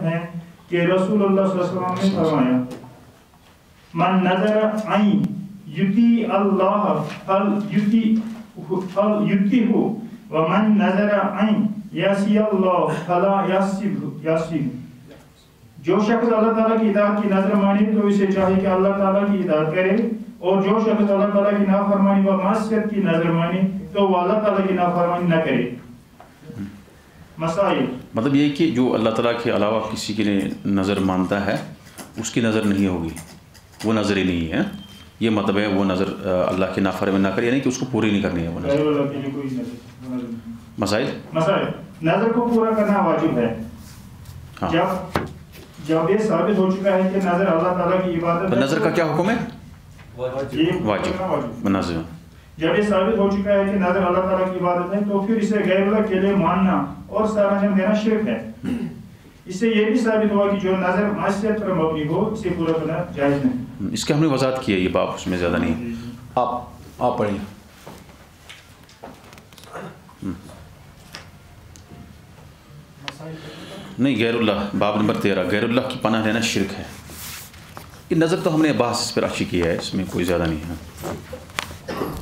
ہے کہ رسول اللہ صلی اللہ علیہ وسلم نے فرمایا من نظر ان یطیع اللہ فلیطیعہ ومن نظر ان یعصی اللہ فلا یعصیہ. جو شخص اللہ تعالیٰ کی اطاعت کی نظر مانے تو اسے چاہیے کہ اللہ تعالیٰ کی اطاعت کرے، اور جو شخص اللہ تعالیٰ کی نافرمانی و معصیت کی نظر مانے تو وہ اللہ تعالیٰ کی نافرمانی نہ کرے. مسائل مطلب یہ کہ جو اللہ تعالیٰ کے علاوہ کسی کے لیے نظر مانتا ہے اس کی نظر نہیں ہوگی، وہ نظر ہی نہیں ہے. یہ مطلب ہے وہ نظر اللہ کی نافرمانی نہ کرے، یعنی کہ اس کو پوری نہیں کرنی ہے وہ نظر. مسائل نظر کو پورا کرنا واجب ہے. جب یہ ثابت ہو چکا ہے کہ نظر اللہ تعالیٰ کی عبادت ہے، نظر کا کیا حکم ہے؟ واجب. نظر جب یہ ثابت ہو چکا ہے کہ نظر اللہ تعالیٰ کی عبادت ہے تو پھر اسے غیر اللہ کے لیے ماننا اور سارا انجام دینا شرک ہے. اس سے یہ بھی ثابت ہوا کہ جو نظر معصیت پر مبنی ہو اسے پورا کرنا جائز نہیں. اس کی ہم نے وضاحت کی ہے، یہ باب اس میں زیادہ نہیں. آپ پڑھیں. نہیں، غیر اللہ، باب نمبر 13، غیر اللہ کی پناہ لینا شرک ہے. یہ نظر تو ہم نے بحث اس پر اچھی کی ہے، اس میں کوئی زیادہ نہیں ہے.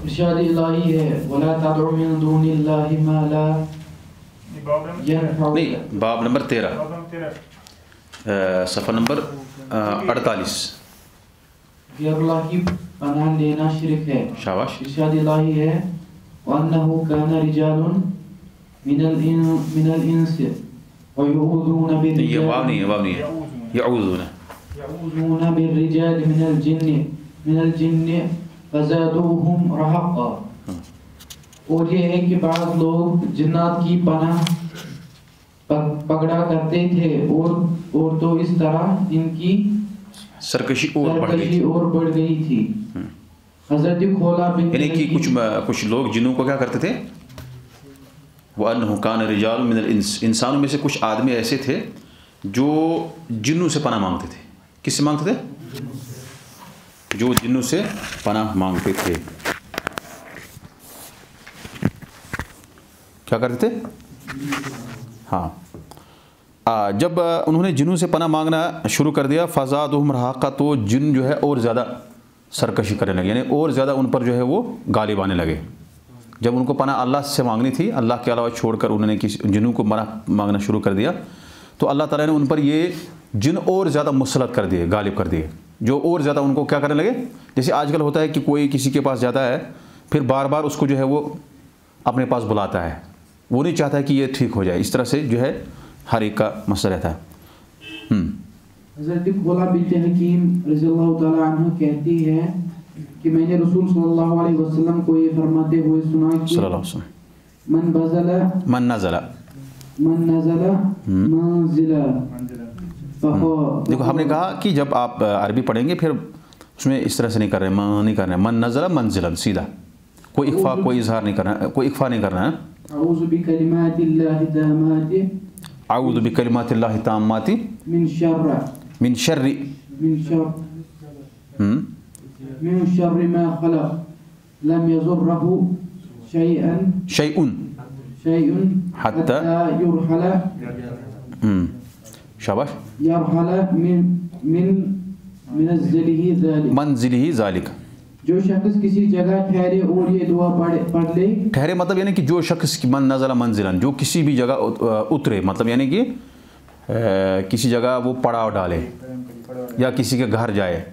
ارشاد الہی ہے وَلَا تَدْعُ مِن دُونِ اللَّهِ مَا لَا يَنْفَعُكَ. نہیں، باب نمبر 13 صفحہ نمبر 48. غیر اللہ کی پناہ لینا شرک ہے. شاباش. ارشاد الہی ہے وَأَنَّهُ كَانَ رِجَالٌ مِنَ الْإِنسِ وَيُعُوذُونَ بِالرِّجَالِ. یہ واو نہیں ہے، يعوذون بالرجال من الجن فزادوهم رهقا. اور یہ ہے کہ بعض لوگ جنات کی پناہ پکڑا کرتے تھے اور تو اس طرح ان کی سرکشی اور بڑھ گئی تھی. حضرت کھولا بن، یعنی کہ کچھ لوگ جنوں کو کیا کرتے تھے؟ وَأَنَّهُ كَانَ رِجَالٌ مِنَ الْإِنسِ. انسانوں میں سے کچھ آدمی ایسے تھے جو جنوں سے پناہ مانگتے تھے. کس سے مانگتے تھے؟ جو جنوں سے پناہ مانگتے تھے. کیا کرتے تھے؟ ہاں، جب انہوں نے جنوں سے پناہ مانگنا شروع کر دیا فزادہم رہاقا، تو جن جو ہے اور زیادہ سرکشی کرنے لگے، یعنی اور زیادہ ان پر جو ہے وہ غالب آنے لگے. جب ان کو پناہ اللہ سے مانگنی تھی، اللہ کے علاوہ چھوڑ کر انہوں نے جنوں کو پناہ مانگنا شروع کر دیا، تو اللہ تعالیٰ نے ان پر یہ جن اور زیادہ مسلط کر دیے، غالب کر دیے، جو اور زیادہ ان کو کیا کرنے لگے. جیسے آج کل ہوتا ہے کہ کوئی کسی کے پاس جاتا ہے پھر بار بار اس کو جو ہے وہ اپنے پاس بلاتا ہے، وہ نہیں چاہتا ہے کہ یہ ٹھیک ہو جائے. اس طرح سے جو ہے ہر ایک کا مسئلہ رہتا ہے. حضرت خولا بنت حکیم رضی اللہ تعالی عنہ کہتی ہے کہ میں نے رسول صلی اللہ علیہ وسلم کو یہ فرماتے ہوئے سنا کہ صلی اللہ علیہ وسلم من نزل منزلہ. دیکھو ہم نے کہا کہ جب آپ عربی پڑھیں گے پھر اس میں اس طرح سے نہیں کر رہے من نزل منزلا، سیدھا کوئی اخفا، کوئی اظہار نہیں کرنا، کوئی اخفا نہیں کرنا ہے. اعوذ بکلمات اللہ التامات، اعوذ بکلمات اللہ التامات من شر ما خلق لم يضره شيء حتى يرحل. شاباش. يرحل من منزله ذلك. جو شخص کسی جگہ ٹھہرے اور یہ دعا پڑھ لے. ٹھہرے مطلب یعنی کہ جو شخص من نزل منزلا، جو کسی بھی جگہ اترے، مطلب یعنی کہ کسی جگہ وہ پڑاؤ ڈالے یا کسی کے گھر جائے،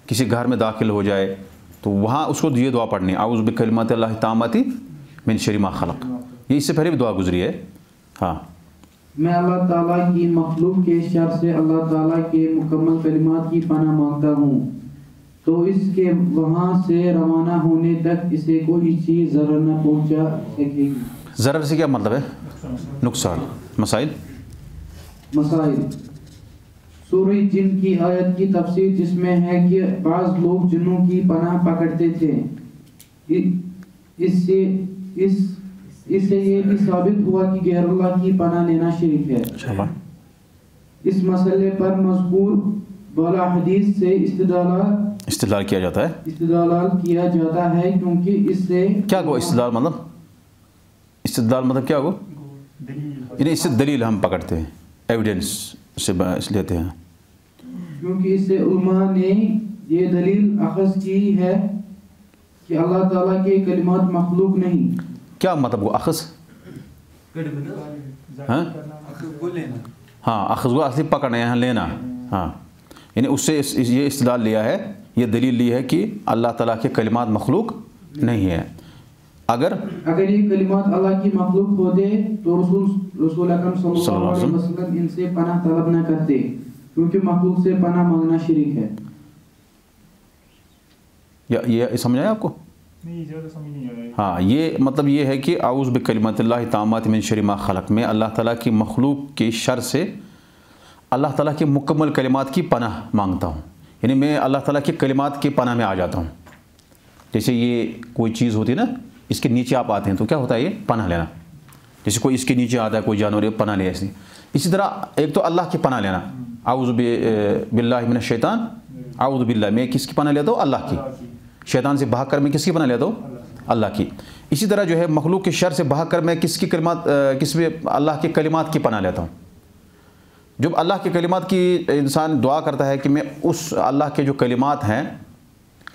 کسی گھر میں داخل ہو جائے، تو وہاں اس کو یہ دعا پڑھنی اعوذ بکلمات اللہ التامات من شر ما خلق. یہ اس سے پہلے بھی دعا گزری ہے. ہاں، میں اللہ تعالیٰ کی مخلوق کے شر سے اللہ تعالیٰ کے مکمل کلمات کی پناہ مانگتا ہوں، تو اس کے وہاں سے روانہ ہونے تک اسے کوئی چیز ضرر نہ پہنچا سکے گی. ضرر سے کیا مطلب ہے؟ نقصان. مسائل سورہ جن کی آیت کی تفسیر جس میں ہے کہ بعض لوگ جنوں کی پناہ پکڑتے تھے، اس سے یہ بھی ثابت ہوا کہ غیر اللہ کی پناہ لینا شرک ہے. اس مسئلے پر مذکور بالا حدیث سے استدلال کیا جاتا ہے کیونکہ اس سے کیا گو استدلال مطلب کیا گو؟ یعنی اس سے دلیل ہم پکڑتے ہیں، ایویڈنس سے لیتے ہیں. کیونکہ اس سے علماء نے یہ دلیل اخذ کی ہے کہ اللہ تعالیٰ کے کلمات مخلوق نہیں. کیا مطلب وہ اخذ؟ ہاں اخذ وہ اصلی پکڑنا یہاں لینا. ہاں یعنی اس سے یہ استدلال لیا ہے, یہ دلیل لی ہے کہ اللہ تعالیٰ کے کلمات مخلوق نہیں ہے. اگر یہ کلمات اللہ کی مخلوق ہوتے تو رسول اکرم صلی اللہ علیہ وسلم ان سے پناہ طلب نہ کرتے, کیونکہ مخلوق سے پناہ مانگنا شرک ہے. یہ سمجھ آیا آپ کو؟ ہاں یہ مطلب یہ ہے کہ اعوذ بکلمات اللہ التامات من شر ما خلق, میں اللہ تعالیٰ کی مخلوق کے شر سے اللہ تعالیٰ کے مکمل کلمات کی پناہ مانگتا ہوں. یعنی میں اللہ تعالیٰ کے کلمات کی پناہ میں آ جاتا ہوں. جیسے یہ کوئی چیز ہوتی ہے نا, اس کے نیچے آپ آتے ہیں تو کیا ہوتا ہے یہ پناہ لینا. جیسے کوئی اس کے نیچے آتا ہے کوئی جانور, یہ پناہ لے ایسی. اسی طرح ایک تو اللہ کی پناہ لینا, اعوذ باللہ من الشیطان, اعوذ باللہ میں کس کی پناہ لیتا ہوں؟ اللہ کی. شیطان سے بھاگ کر میں کس کی پناہ لیتا ہوں؟ اللہ کی. اسی طرح جو ہے مخلوق کے شر سے بھاگ کر میں کس کی کلمات, اللہ کے کلمات کی پناہ لیتا ہوں. جب اللہ کے کلمات کی انسان دعا کرتا ہے کہ میں اس اللہ کے جو کلمات ہیں,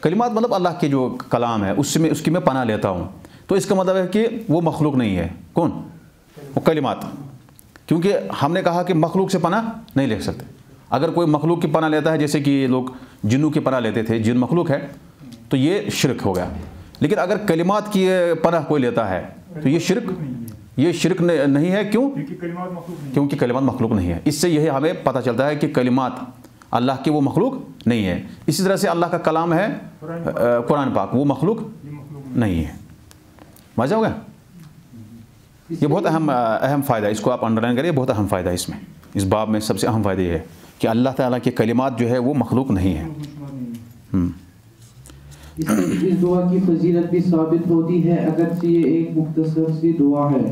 کلمات مطلب اللہ کے جو کلام ہے اس کی میں پناہ لیتا ہوں, تو اس کا مطلب ہے کہ وہ مخلوق نہیں ہے. کون؟ وہ کلمات. کیونکہ ہم نے کہا کہ مخلوق سے پناہ نہیں لے سکتے. اگر کوئی مخلوق کی پناہ لیتا ہے, جیسے کہ یہ لوگ جنوں کی پناہ لیتے تھے, جن مخلوق ہے, تو یہ شرک ہو گیا. لیکن اگر کلمات کی پناہ کوئی لیتا ہے تو یہ شرک نہیں ہے. کیوں؟ کیونکہ کلمات مخلوق نہیں ہے. اس سے یہی ہمیں پتہ چلتا ہے کہ کلمات اللہ کے وہ مخلوق نہیں ہے. اسی طرح سے اللہ کا کلام ہے قرآن پاک, وہ مخلوق نہیں ہے. مزہ ہو گیا؟ یہ بہت اہم فائدہ ہے, اس کو آپ انڈر لائن کریے, بہت اہم فائدہ ہے اس میں. اس باب میں سب سے اہم فائدہ یہ ہے کہ اللہ تعالیٰ کے کلمات جو ہے وہ مخلوق نہیں ہے. اس دعا کی فضیلت بھی ثابت ہوتی ہے, اگرچہ یہ ایک مختصر سی دعا ہے.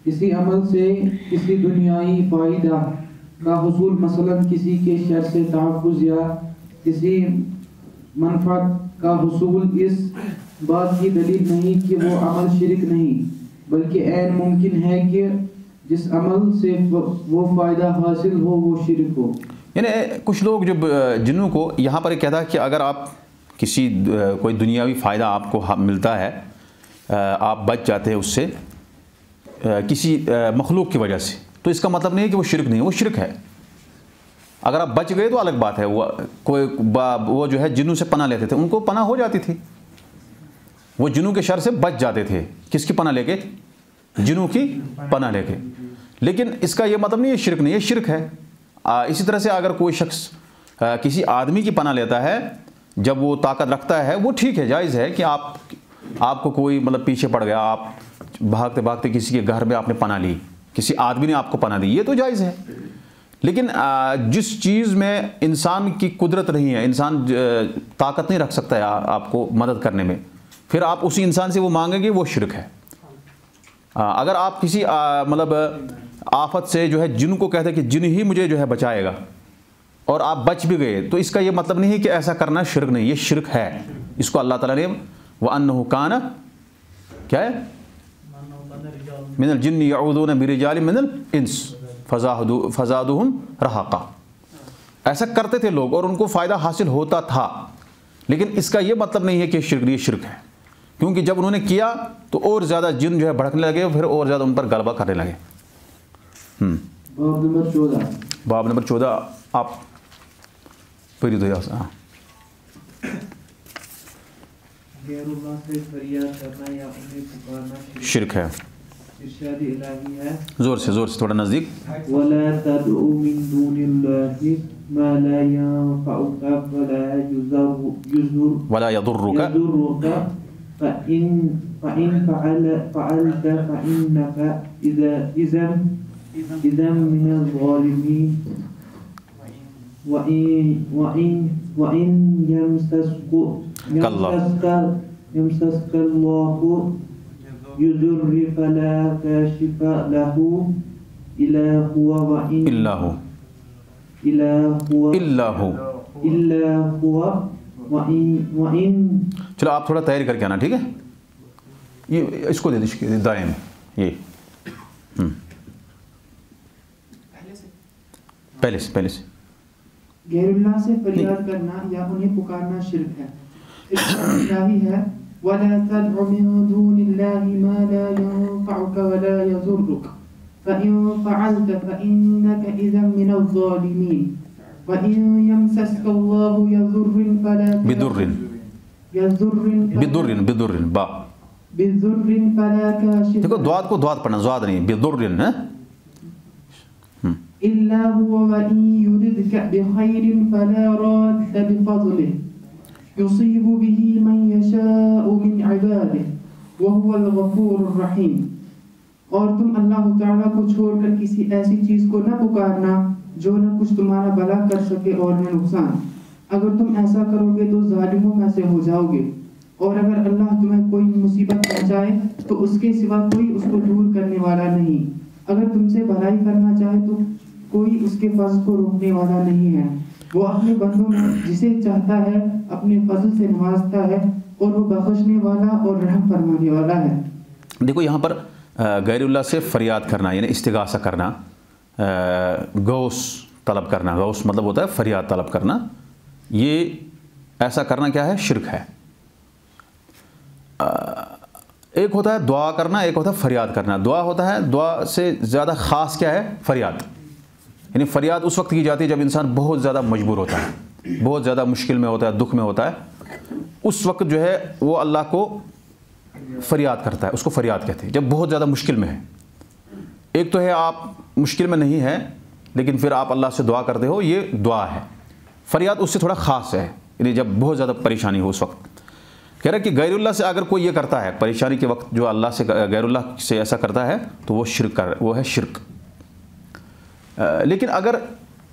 کسی عمل سے کسی دنیائی فائدہ کا حصول, مثلا کسی کے شر سے تحفظ یا کسی منفعت کا حصول, اس بات کی دلیل نہیں کہ وہ عمل شرک نہیں, بلکہ عین ممکن ہے کہ جس عمل سے وہ فائدہ حاصل ہو وہ شرک ہو. یعنی کچھ لوگ جب جنوں کو یہاں پر کہتا ہے کہ اگر آپ کسی کوئی دنیاوی فائدہ آپ کو ملتا ہے, آپ بچ جاتے ہیں اس سے کسی مخلوق کی وجہ سے, تو اس کا مطلب نہیں ہے کہ وہ شرک نہیں ہے, وہ شرک ہے. اگر آپ بچ گئے تو الگ بات ہے. وہ جو ہے جنوں سے پناہ لیتے تھے, ان کو پناہ ہو جاتی تھی, وہ جنوں کے شر سے بچ جاتے تھے. کس کی پناہ لے کے؟ جنوں کی پناہ لے کے. لیکن اس کا یہ مطلب نہیں ہے شرک نہیں ہے, شرک ہے. اسی طرح سے اگر کوئی شخص کسی آدمی کی پناہ لیتا ہے جب وہ طاقت رکھتا ہے, وہ ٹھیک ہے, جائز ہے کہ آپ کو کوئی مطلب پیچھے پڑ گیا, آپ بھاگتے بھاگتے کسی کے گھر میں آپ نے پناہ لی, کسی آدمی نے آپ کو پناہ دی, یہ تو جائز ہے. لیکن جس چیز میں انسان کی قدرت نہیں ہے, انسان طاقت نہیں رکھ سکتا ہے آپ کو مدد کرنے میں, پھر آپ اسی انسان سے وہ مانگیں گے, وہ شرک ہے. اگر آپ کسی مطلب آفت سے جو ہے جن کو کہتے ہیں کہ جن ہی مجھے جو ہے بچائے گا, اور آپ بچ بھی گئے, تو اس کا یہ مطلب نہیں ہے کہ ایسا کرنا شرک نہیں, یہ شرک ہے. اس کو اللہ تعالیٰ نے وَأَنَّهُ كَانَ کیا ہے مِنَ الْجِنِّ يَعُوذُونَ بِرِجَالٍ مِنَ الْإِنسِ فَزَادُهُمْ رَهَقًا, ایسا کرتے تھے لوگ اور ان کو فائدہ حاصل ہوتا تھا. لیکن اس کا یہ مطلب نہیں ہے کہ یہ شرک ہے, کیونکہ جب انہوں نے کیا تو اور زیادہ جن جو ہے بھڑکنے لگے, پھر اور زیادہ ان پر غلبہ کرنے لگے. باب نمبر 14 آپ پڑھی دو. غیر اللہ سے فریاد کرنا یا انہیں پکارنا شرک ہے. ارشاد الہی ہے, زور سے تھوڑا نزدیک. وَلَا تَدْعُ مِن دُونِ اللَّهِ مَا لَا يَنفَعُكَ وَلَا يَضُرُّكَ فَإِن فَعَلْتَ فَإِنَّكَ إِذًا مِنَ الظَّالِمِينَ. وَإِن يَمْسَسْكَ اللَّهُ يُضِرِّ فَلَا كَاشِفَ لَهُ إِلَّا هُوَ وَإِن. چلو آپ تھوڑا تیاری کر کے آنا, ٹھیک ہے. یہ اس کو دے دیں دائیں میں, یہ پہلے سے غیر اللہ سے فریاد کرنا یا انہیں پکارنا شرک ہے. الہی ہے وَلَا تَدْعُ مِن دُونِ اللَّهِ مَا لَا يَنفَعُكَ وَلَا يَضُرُّكَ فَإِن فَعَلْتَ فَإِنَّكَ إِذًا مِنَ الظَّالِمِينَ وَإِن يَمْسَسْكَ اللَّهُ بِضُرٍّ فَلَا كاشف دیکھو دعات کو دعات پڑھنا، زواد نہیں، بِضُرٍّ إِلَّا هُوَ وَإِن يُرِدْكَ بِخَيْرٍ فَلَا رَادَّ لِفَضْلِهِ يصيب به من يشاء من عباده وهو الغفور الرحيم. اور تم اللہ تعالیٰ کو چھوڑ کر کسی ایسی چیز کو نہ پکارنا جو نہ کچھ تمہارا بھلا کر سکے اور نہ نقصان. اگر تم ایسا کرو گے تو ظالموں میں سے ہو جاؤ گے، اور اگر اللہ تمہیں کوئی مصیبت پہنچائے تو اس کے سوا کوئی اس کو دور کرنے والا نہیں. اگر تم سے بھلائی کرنا چاہے تو کوئی اس کے فضل کو روکنے والا نہیں ہے. وہ اپنے بندوں میں جسے چاہتا ہے اپنے فضل سے نوازتا ہے، اور وہ بخشنے والا اور رحم فرمانے والا ہے. دیکھو یہاں پر غیر اللہ سے فریاد کرنا یعنی استغاثہ کرنا، غوث طلب کرنا، غوث مطلب ہوتا ہے فریاد طلب کرنا، یہ ایسا کرنا کیا ہے؟ شرک ہے. ایک ہوتا ہے دعا کرنا، ایک ہوتا ہے فریاد کرنا. دعا ہوتا ہے، دعا سے زیادہ خاص کیا ہے؟ فریاد. یعنی فریاد اس وقت کی جاتی ہے جب انسان بہت زیادہ مجبور ہوتا ہے، بہت زیادہ مشکل میں ہوتا ہے، دکھ میں ہوتا ہے، اس وقت جو ہے وہ اللہ کو فریاد کرتا ہے، اس کو فریاد کہتے ہیں، جب بہت زیادہ مشکل میں ہے. ایک تو ہے آپ مشکل میں نہیں ہے لیکن پھر آپ اللہ سے دعا کرتے ہو، یہ دعا ہے. فریاد اس سے تھوڑا خاص ہے، یعنی جب بہت زیادہ پریشانی ہو اس وقت. کہہ رہا ہے کہ غیر اللہ سے اگر کوئی یہ کرتا ہے پریشانی کے وقت، جو اللہ سے غیر اللہ سے ایسا کرتا ہے تو وہ شرک وہ ہے شرک. لیکن اگر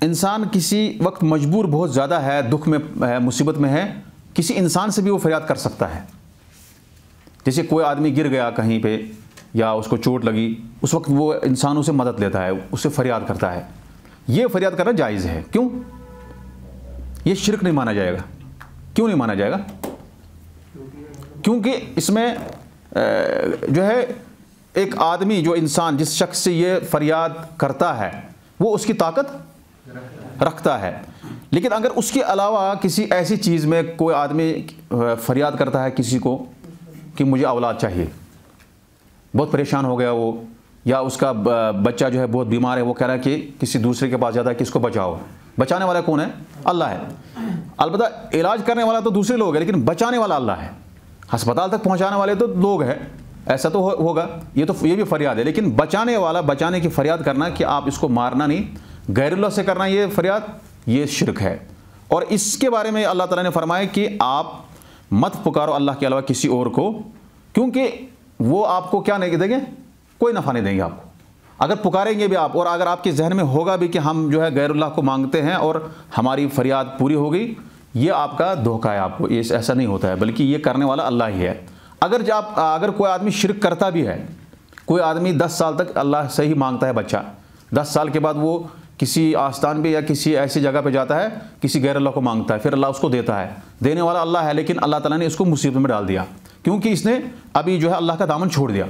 انسان کسی وقت مجبور بہت زیادہ ہے، دکھ میں ہے، مصیبت میں ہے، کسی انسان سے بھی وہ فریاد کر سکتا ہے. جیسے کوئی آدمی گر گیا کہیں پہ یا اس کو چوٹ لگی، اس وقت وہ انسانوں سے مدد لیتا ہے، اس سے فریاد کرتا ہے. یہ فریاد کرنا جائز ہے. کیوں؟ یہ شرک نہیں مانا جائے گا. کیوں نہیں مانا جائے گا؟ کیونکہ اس میں جو ہے ایک آدمی، جو انسان جس شخص سے یہ فریاد کرتا ہے وہ اس کی طاقت رکھتا ہے. لیکن اگر اس کے علاوہ کسی ایسی چیز میں کوئی آدمی فریاد کرتا ہے کسی کو کہ مجھے اولاد چاہیے، بہت پریشان ہو گیا وہ، یا اس کا بچہ جو ہے بہت بیمار ہے، وہ کہہ رہا ہے کہ کسی دوسرے کے پاس جاتا ہے کہ اس کو بچاؤ. بچانے والا کون ہے؟ اللہ ہے. البتہ علاج کرنے والا تو دوسرے لوگ ہیں لیکن بچانے والا اللہ ہے. ہسپتال تک پہنچانے والے تو لوگ ہیں، ایسا تو ہوگا، یہ بھی فریاد ہے. لیکن بچانے والا، بچانے کی فریاد کرنا کہ آپ اس کو مارنا نہیں، غیر اللہ سے کرنا یہ فریاد، یہ شرک ہے. اور اس کے بارے میں اللہ تعالیٰ نے فرمایا کہ آپ مت پکارو اللہ کے علاوہ کسی اور کو، کیونکہ وہ آپ کو کیا نہیں دیں گے؟ کوئی نفع نہیں دیں گے آپ کو. اگر پکاریں گے بھی آپ، اور اگر آپ کے ذہن میں ہوگا بھی کہ ہم جو ہے غیر اللہ کو مانگتے ہیں اور ہماری فریاد پوری ہو گئی، یہ آپ کا دھوکہ ہے. آپ کو ایسا نہیں ہوتا ہے، بلکہ یہ کرنے والا اللہ ہی ہے. اگر کوئی آدمی شرک کرتا بھی ہے، کوئی آدمی 10 سال تک اللہ سے ہی مانگتا ہے بچہ، 10 سال کے بعد وہ کسی آستان پہ یا کسی ایسی جگہ پہ جاتا ہے، کسی غیر اللہ کو مانگتا ہے، پھر اللہ اس کو دیتا ہے. دینے والا اللہ ہے، لیکن اللہ تعالیٰ نے اس کو مصیبت میں ڈال دیا کیونکہ اس نے ابھی جو ہے اللہ کا دامن چھوڑ دیا.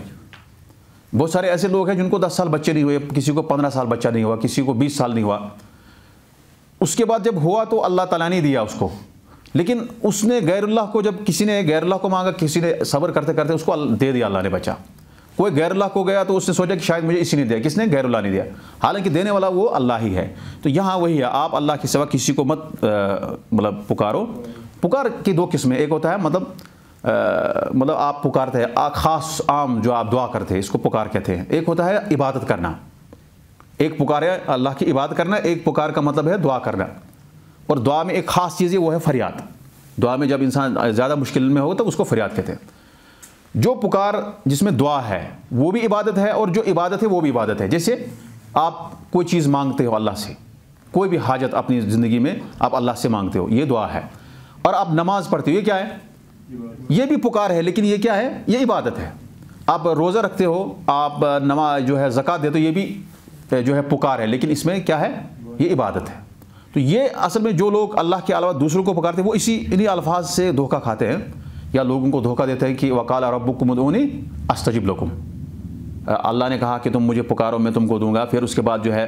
بہت سارے ایسے لوگ ہیں جن کو 10 سال بچے نہیں ہوئے، کسی کو 15 سال بچہ نہیں ہوا، کسی کو 20 سال نہیں ہوا. اس کے بعد جب ہوا تو اللہ تعالیٰ نے دیا اس کو، لیکن اس نے غیر اللہ کو، جب کسی نے غیر اللہ کو مانگا، کسی نے صبر کرتے کرتے اس کو دے دیا اللہ نے بچہ. کوئی غیر اللہ کو گیا تو اس نے سوچا کہ شاید مجھے اسی نے دیا. کس نے؟ غیر اللہ نے دیا، حالانکہ دینے والا وہ اللہ ہی ہے. تو یہاں وہی ہے، آپ اللہ کے سوا کسی کو مت مطلب پکارو. پکار کی 2 قسمیں، ایک ہوتا ہے مطلب آپ پکارتے ہیں خاص عام جو آپ دعا کرتے ہیں، اس کو پکار کہتے ہیں. ایک ہوتا ہے عبادت کرنا، ایک پکار ہے اللہ کی عبادت کرنا، ایک پکار کا مطلب ہے دعا کرنا. اور دعا میں ایک خاص چیز ہے، وہ ہے فریاد. دعا میں جب انسان زیادہ مشکل میں ہو تو اس کو فریاد کہتے ہیں. جو پکار جس میں دعا ہے وہ بھی عبادت ہے، اور جو عبادت ہے وہ بھی عبادت ہے. جیسے آپ کوئی چیز مانگتے ہو اللہ سے، کوئی بھی حاجت اپنی زندگی میں آپ اللہ سے مانگتے ہو، یہ دعا ہے. اور آپ نماز پڑھتے ہو، یہ کیا ہے؟ یہ بھی پکار ہے، لیکن یہ کیا ہے؟ یہ عبادت ہے. آپ روزہ رکھتے ہو، آپ نماز جو ہے زکوٰۃ دیتے ہو، یہ بھی جو ہے پکار ہے، لیکن اس میں کیا ہے؟ یہ عبادت ہے. تو یہ اصل میں جو لوگ اللہ کے علاوہ دوسروں کو پکارتے ہیں وہ انہی الفاظ سے دھوکہ کھاتے ہیں، یا لوگوں کو دھوکہ دیتے ہیں کہ وقال ربکم ادعونی استجب لکم. اللہ نے کہا کہ تم مجھے پکارو میں تم کو دوں گا. پھر اس کے بعد جو ہے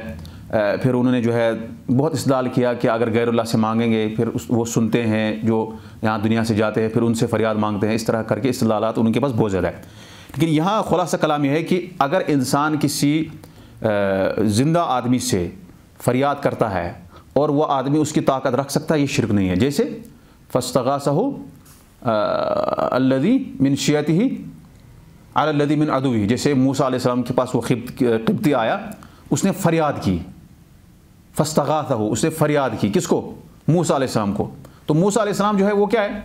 پھر انہوں نے جو ہے بہت استدلال کیا کہ اگر غیر اللہ سے مانگیں گے پھر وہ سنتے ہیں، جو یہاں دنیا سے جاتے ہیں پھر ان سے فریاد مانگتے ہیں، اس طرح کر کے استدلالات ان کے پاس بہت زیادہ ہے۔ لیکن یہاں خلاصہ کلام یہ ہے کہ اگر انسان کسی زندہ آدمی سے فریاد کرتا ہے اور وہ آدمی اس کی طاقت رکھ سکتا ہے، یہ شرک نہیں ہے۔ جیسے فاستغاثہ الذی من شیعتہ علی الذی من عدوہ، جیسے موسیٰ علیہ السلام کے پاس وہ قبطی آیا، اس نے فریاد کی، فاستغاثہ، اس نے فریاد کی کس کو؟ موسیٰ علیہ السلام کو۔ تو موسیٰ علیہ السلام جو ہے وہ کیا ہے؟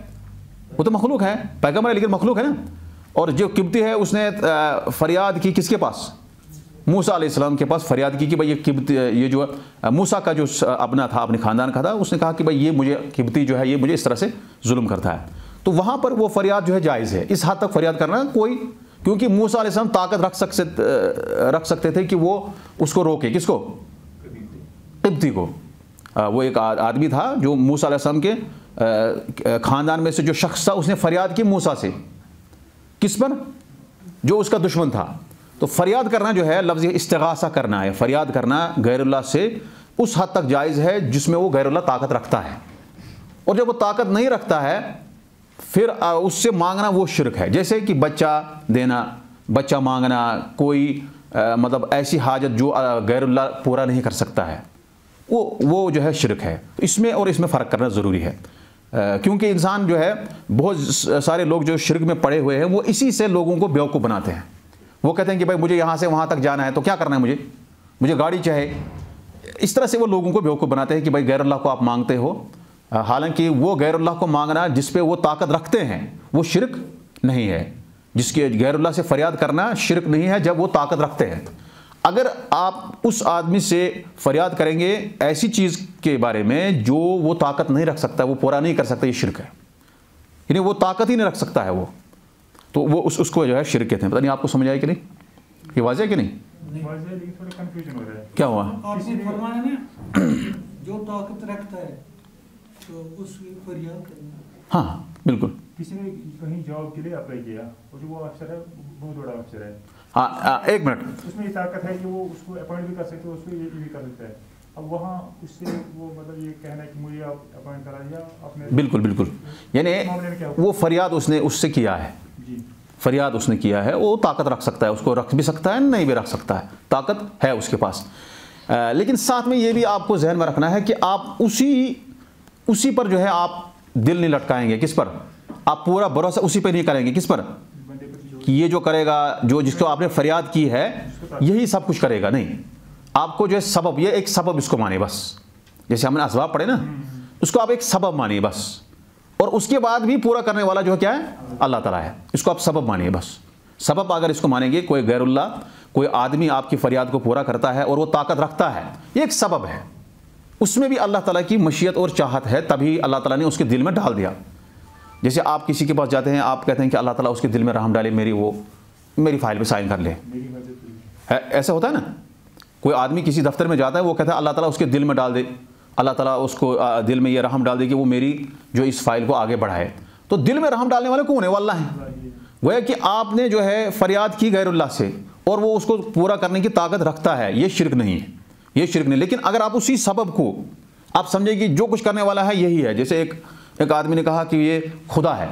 وہ تو مخلوق ہے، پیغمبر ہے لیکن مخلوق ہے نا۔ اور جو قبطی ہے اس نے فریاد کی کس کے پاس؟ موسیٰ علیہ السلام کے پاس فریاد کی کہ بھائی یہ قبطی، یہ جو موسیٰ کا جو اپنا تھا، اپنے خاندان کا تھا، اس نے کہا کہ بھائی یہ مجھے قبطی جو ہے یہ مجھے اس طرح سے ظلم کرتا ہے۔ تو وہاں پر وہ فریاد جو ہے جائز ہے، اس حد تک فریاد کرنا کوئی، کیونکہ موسیٰ علیہ السلام طاقت رکھ سکتے تھے کہ وہ اس کو روکے، کس کو؟ قبطی کو۔ وہ ایک آدمی تھا جو موسیٰ علیہ السلام کے خاندان میں سے جو شخص تھا، اس نے فریاد کی موسیٰ سے، کس پر؟ جو اس کا دشمن تھا۔ تو فریاد کرنا جو ہے لفظ استغاثہ کرنا ہے، فریاد کرنا غیر اللہ سے اس حد تک جائز ہے جس میں وہ غیر اللہ طاقت رکھتا ہے، اور جب وہ طاقت نہیں رکھتا ہے پھر اس سے مانگنا وہ شرک ہے۔ جیسے کہ بچہ دینا، بچہ مانگنا، کوئی مطلب ایسی حاجت جو غیر اللہ پورا نہیں کر سکتا ہے، وہ جو ہے شرک ہے۔ اس میں اور اس میں فرق کرنا ضروری ہے، کیونکہ انسان جو ہے بہت سارے لوگ جو شرک میں پڑے ہوئے ہیں وہ اسی سے لوگوں کو بیوقوف بناتے ہیں۔ وہ کہتے ہیں کہ بھائی مجھے یہاں سے وہاں تک جانا ہے تو کیا کرنا ہے، مجھے گاڑی چاہے۔ اس طرح سے وہ لوگوں کو بیوقوف بناتے ہیں کہ بھائی غیر اللہ کو آپ مانگتے ہو، حالانکہ وہ غیر اللہ کو مانگنا جس پہ وہ طاقت رکھتے ہیں وہ شرک نہیں ہے۔ جس کے غیر اللہ سے فریاد کرنا شرک نہیں ہے جب وہ طاقت رکھتے ہیں۔ اگر آپ اس آدمی سے فریاد کریں گے ایسی چیز کے بارے میں جو وہ طاقت نہیں رکھ سکتا، وہ پورا نہیں کر سکتا، یہ شرک ہے، یعنی وہ طاقت ہی نہیں رکھ سکتا ہے وہ، تو وہ اس کو جو ہے شرک کہتے ہیں۔ پتہ نہیں آپ کو سمجھ آئے کہ نہیں، یہ واضح ہے کہ نہیں؟ واضح ہے لیکن تھوڑا کنفیوژن ہو رہا ہے۔ کیا ہوا؟ آپ نے فرمایا نا جو طاقت رکھتا ہے تو اس کی فریاد کرنا۔ ہاں بالکل۔ کسی نے کہیں جاب کے لیے اپلائی کیا اور جو وہ افسر ہے بہت بڑا افسر ہے، ہاں ایک منٹ، اس میں یہ طاقت ہے کہ وہ اس کو اپوائنٹ بھی کر سکتے ہیں، اس کو یہ بھی کر سکتا ہے۔ اب وہاں اس سے وہ مطلب یہ کہنا ہے کہ مجھے آپ اپوائنٹ کرا دیا آپ نے، بالکل بالکل، یعنی وہ فریاد اس نے اس سے کیا ہے، فریاد اس نے کیا ہے، وہ طاقت رکھ سکتا ہے، اس کو رکھ بھی سکتا ہے نہیں بھی رکھ سکتا ہے، طاقت ہے اس کے پاس۔ لیکن ساتھ میں یہ بھی آپ کو ذہن میں رکھنا ہے کہ آپ اسی پر جو ہے آپ دل نہیں لٹکائیں گے، کس پر؟ آپ پورا بھروسہ اسی پہ نہیں کریں گے، کس پر؟ کہ یہ جو کرے گا، جو جس کو آپ نے فریاد کی ہے یہی سب کچھ کرے گا، نہیں۔ آپ کو جو ہے سبب، یہ ایک سبب اس کو مانے بس، جیسے ہم نے اسباب پڑھے نا، اس کو آپ ایک سبب مانیے بس، اور اس کے بعد بھی پورا کرنے والا جو ہے کیا ہے؟ اللہ تعالیٰ ہے، اس کو آپ سبب مانیے بس۔ سبب اگر اس کو مانیں گے، کوئی غیر اللہ، کوئی آدمی آپ کی فریاد کو پورا کرتا ہے اور وہ طاقت رکھتا ہے، یہ ایک سبب ہے، اس میں بھی اللہ تعالیٰ کی مشیت اور چاہت ہے، تبھی اللہ تعالیٰ نے اس کے دل میں ڈال دیا۔ جیسے آپ کسی کے پاس جاتے ہیں، آپ کہتے ہیں کہ اللہ تعالیٰ اس کے دل میں رحم ڈالے، میری فائل پہ سائن کر لے، ایسا ہوتا ہے نا۔ کوئی آدمی کسی دفتر میں جاتا ہے، وہ کہتا ہے اللہ تعالیٰ اس کے دل میں ڈال دے، اللہ تعالیٰ اس کو دل میں یہ رحم ڈال دے کہ وہ میری جو اس فائل کو آگے بڑھائے۔ تو دل میں رحم ڈالنے والے کون ہے؟ وہ اللہ ہیں۔ گویا کہ آپ نے جو ہے فریاد کی غیر اللہ سے اور وہ اس کو پورا کرنے کی طاقت رکھتا ہے، یہ شرک نہیں ہے، یہ شرک نہیں۔ لیکن اگر آپ اسی سبب کو آپ سمجھیں کہ جو کچھ کرنے والا ہے یہی ہے، جیسے ایک آدمی نے کہا کہ یہ خدا ہے،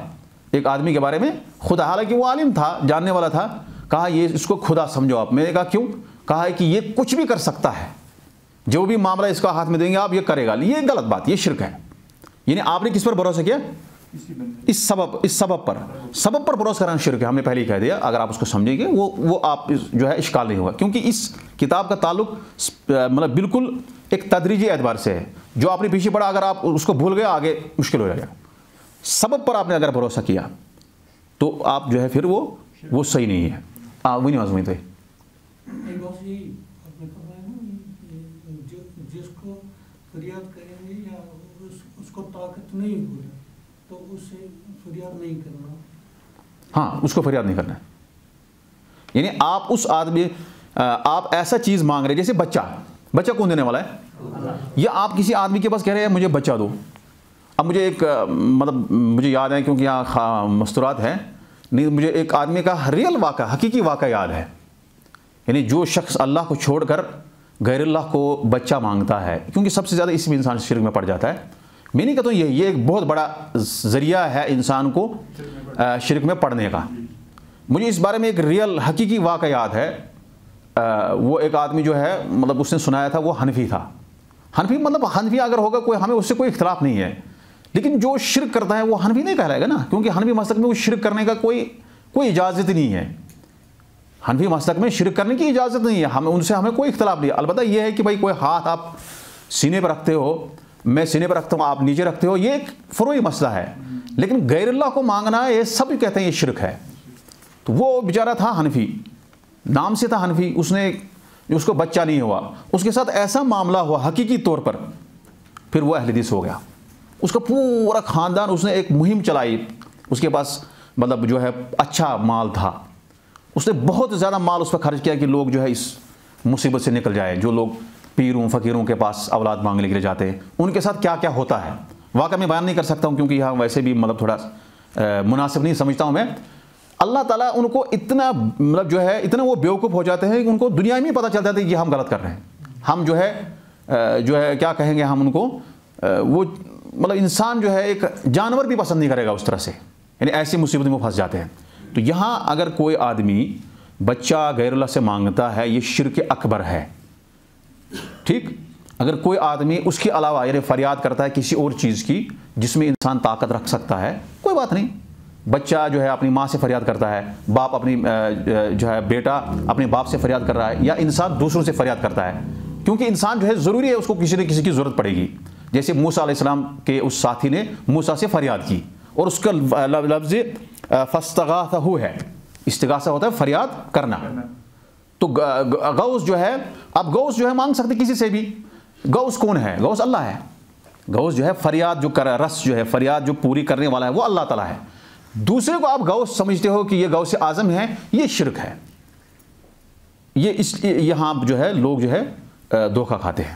ایک آدمی کے بارے میں خدا، حالانکہ وہ عالم تھا، جاننے والا تھا، کہا یہ اس کو خدا سمجھو آپ۔ میں نے کہا کیوں؟ کہا ہے کہ یہ کچھ بھی کر سکتا ہے، جو بھی معاملہ اس کا ہاتھ میں دیں گے آپ، یہ کرے گا۔ یہ غلط بات، یہ شرک ہے۔ یعنی آپ نے کس پر بھروسہ کیا؟ اس سبب پر بھروسہ کرنا شرک ہے، ہم نے پہلے ہی کہہ دیا۔ اگر آپ اس کو سمجھیں گے وہ آپ جو ہے اشکال نہیں ہوگا، کیونکہ اس کتاب کا تعلق مطلب بالکل ایک تدریجی اعتبار سے ہے۔ جو آپ نے پیچھے پڑھا اگر آپ اس کو بھول گئے آگے مشکل ہو جائے گا۔ سبب پر آپ نے اگر بھروسہ کیا تو آپ جو ہے پھر وہ صحیح نہیں ہے۔ وہ نہیں آزمائی تھے۔ ایک بات یہی آپ نے فرمایا نا، جس کو فریاد کریں گے یا اس کو طاقت نہیں ہوگی تو اس سے فریاد نہیں کرنا۔ ہاں، اس کو فریاد نہیں کرنا ہے۔ یعنی آپ اس آدمی، آپ ایسا چیز مانگ رہے، جیسے بچہ کون دینے والا ہے؟ یا آپ کسی آدمی کے پاس کہہ رہے ہیں مجھے بچہ دو۔ اب مجھے ایک مطلب مجھے یاد ہے، کیونکہ یہاں مستورات ہیں، نہیں مجھے ایک آدمی کا ریئل واقعہ، حقیقی واقعہ یاد ہے۔ یعنی جو شخص اللہ کو چھوڑ کر غیر اللہ کو بچہ مانگتا ہے، کیونکہ سب سے زیادہ اس میں انسان شرک میں پڑ جاتا ہے. میں نہیں کہتا ہوں یہ ایک بہت بڑا ذریعہ ہے انسان کو شرک میں پڑنے کا. مجھے اس بارے میں ایک ریئل حقیقی واقعہ یاد ہے. وہ ایک آدمی جو ہے مطلب اس نے سنایا تھا، وہ حنفی تھا. حنفی مطلب حنفی اگر ہوگا کوئی ہمیں اس سے کوئی اختلاف نہیں ہے، لیکن جو شرک کرتا ہے وہ حنفی نہیں کہلائے گا نا، کیونکہ حنفی مسلک میں وہ شرک کرنے کا کوئی اجازت نہیں ہے. حنفی مسلک میں شرک کرنے کی اجازت نہیں ہے، ان سے ہمیں کوئی اختلاف نہیں ہے. البتہ یہ ہے کہ بھائی کوئی ہاتھ آپ سینے پر رکھتے ہو، میں سینے پر رکھتا ہوں آپ نیچے رکھتے ہو، یہ ایک فروعی مسئلہ ہے. لیکن غیر اللہ کو مانگنا یہ سب کہتے ہیں یہ شرک ہے. تو وہ بیچارہ تھا حنفی، نام سے تھا حنفی، اس کو بچہ نہیں ہوا، اس کے ساتھ ایسا معاملہ ہوا حقیقی طور پر، پھر وہ اہل حدیث ہو گیا. اس کا پورا خاندان، اس نے ایک مہم چلائی، اس کے پاس مطلب جو ہے اچھا مال تھا، اس نے بہت زیادہ مال اس پر خرچ کیا کہ لوگ جو ہے اس مصیبت سے نکل جائے. جو لوگ پیروں فقیروں کے پاس اولاد مانگنے کے لیے جاتے ہیں ان کے ساتھ کیا کیا ہوتا ہے واقعہ میں بیان نہیں کر سکتا ہوں، کیونکہ یہاں ویسے بھی مطلب تھوڑا مناسب نہیں سمجھتا ہوں میں. اللہ تعالیٰ ان کو اتنا مطلب جو ہے اتنا وہ بیوقوف ہو جاتے ہیں کہ ان کو دنیا میں پتہ چل جاتا ہے کہ ہم غلط کر رہے ہیں. ہم جو ہے کیا کہیں گے ہم ان کو، وہ مطلب انسان جو ہے ایک جانور بھی پسند نہیں کرے گا اس طرح سے، یعنی ایسی مصیبت میں پھنس جاتے ہیں. تو یہاں اگر کوئی آدمی بچہ غیر اللہ سے مانگتا ہے یہ شرک اکبر ہے. ٹھیک، اگر کوئی آدمی اس کے علاوہ یعنی فریاد کرتا ہے کسی اور چیز کی جس میں انسان طاقت رکھ سکتا ہے، کوئی بات نہیں. بچہ جو ہے اپنی ماں سے فریاد کرتا ہے، باپ اپنی جو ہے بیٹا اپنے باپ سے فریاد کر رہا ہے، یا انسان دوسروں سے فریاد کرتا ہے، کیونکہ انسان جو ہے ضروری ہے اس کو کسی نہ کسی کی ضرورت پڑے گی. جیسے موسیٰ علیہ السلام کے اس ساتھی نے موسیٰ سے فریاد کی، اور اس کا لفظ فاستغاثہ ہے، استغاثہ ہوتا ہے فریاد کرنا. تو غوث جو ہے، اب غوث جو ہے مانگ سکتے کسی سے بھی. غوث کون ہے؟ غوث اللہ ہے. غوث جو ہے فریاد جو رس جو ہے فریاد جو پوری کرنے والا ہے وہ اللہ تعالیٰ ہے. دوسرے کو آپ غوث سمجھتے ہو کہ یہ غوث اعظم ہے، یہ شرک ہے. یہاں جو ہے لوگ جو ہے دھوکہ کھاتے ہیں.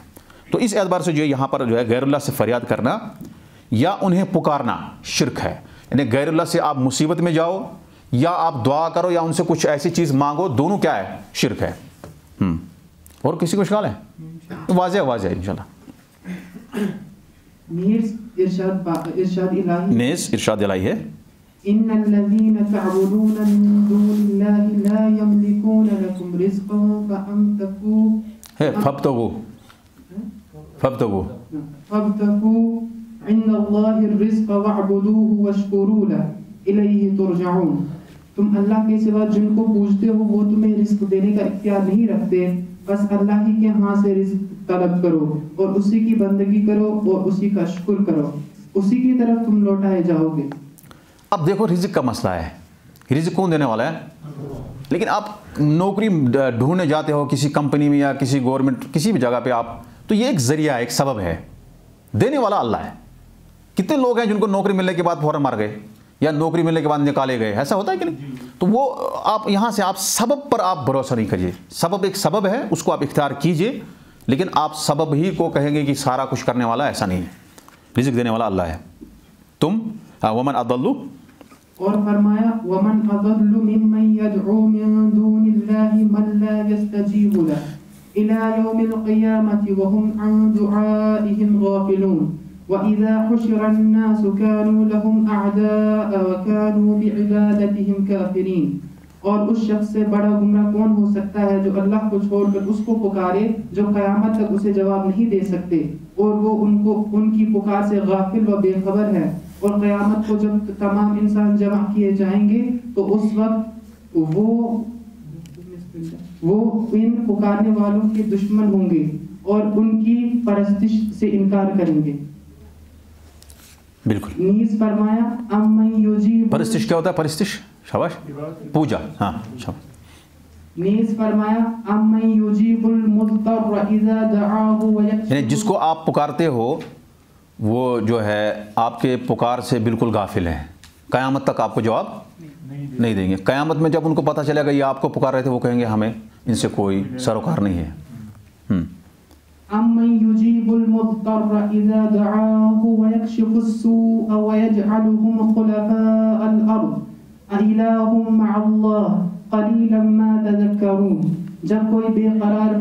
تو اس اعتبار سے جو ہے یہاں پر جو ہے غیر اللہ سے فریاد کرنا یا انہیں پکارنا شرک ہے. یعنی غیر اللہ سے آپ مصیبت میں جاؤ یا آپ دعا کرو یا ان سے کچھ ایسی چیز مانگو، دونوں کیا ہے؟ شرک ہے. اور کسی کو اشکال ہے؟ واضح ہے انشاءاللہ. نیز ارشاد الہی ہے، ان الذين تعبدون من دون الله لا يملكون لكم رزقا فابتغوا عند الله الرزق واعبدوه واشكروا له الیہ ترجعون. تم اللہ کے سوا جن کو پوجتے ہو وہ تمہیں رزق دینے کا اختیار نہیں رکھتے، بس اللہ ہی کے ہاں سے رزق طلب کرو اور اسی کی بندگی کرو اور اسی کا شکر کرو، اسی کی طرف تم لوٹائے جاؤ گے. اب دیکھو رزق کا مسئلہ ہے، رزق کون دینے والا ہے؟ لیکن آپ نوکری ڈھونڈنے جاتے ہو کسی کمپنی میں یا کسی گورنمنٹ کسی بھی جگہ پہ آپ، تو یہ ایک ذریعہ ہے، ایک سبب ہے. دینے والا اللہ ہے. کتنے لوگ ہیں جن کو نوکری ملنے کے بعد فوراً مر گئے یا نوکری ملنے کے بعد نکالے گئے، ایسا ہوتا ہے کہ نہیں؟ تو وہ آپ یہاں سے آپ سبب پر آپ بھروسہ نہیں کریے. سبب ایک سبب ہے، اس کو آپ اختیار کیجئے، لیکن آپ سبب ہی کو کہیں گے کہ سارا کچھ کرنے والا، ایسا نہیں ہے. رزق دینے والا اللہ ہے. تم ومن اضل، اور فرمایا ومن اضل ممن يدعو من دون الله من لا يستجيب له الى يوم القيامة وهم عن دعائهم غافلون واذا حشر الناس كانوا لهم اعداء وكانوا بعبادتهم كافرين. اور اس شخص سے بڑا گمراہ کون ہو سکتا ہے جو اللہ کو چھوڑ کر اس کو پکارے جو قیامت تک اسے جواب نہیں دے سکتے، اور وہ ان کی پکار سے غافل و بے خبر ہے. اور قیامت کو جب تمام انسان جمع کیے جائیں گے تو اس وقت وہ ان پکارنے والوں کے دشمن ہوں گے اور ان کی پرستش سے انکار کریں گے. بالکل. نیز فرمایا امن یجیب، پرستش کیا ہوتا ہے؟ پرستش، شاباش، پوجا. ہاں شاباش. نیز فرمایا امن یجیب المضطر اذا دعاه ویکشف، یعنی جس کو آپ پکارتے ہو وہ جو ہے آپ کے پکار سے بالکل غافل ہیں، قیامت تک آپ کو جواب نہیں دیں گے. قیامت میں جب ان کو پتہ چلے گا یہ آپ کو پکار رہے تھے، وہ کہیں گے ہمیں ان سے کوئی سروکار نہیں ہے. امن یجیب المضطر اذا دعاه ويكشف السوء ويجعلهم خلفاء الارض اإله مع الله قليلا ما تذكرون. جب کوئی بے قرار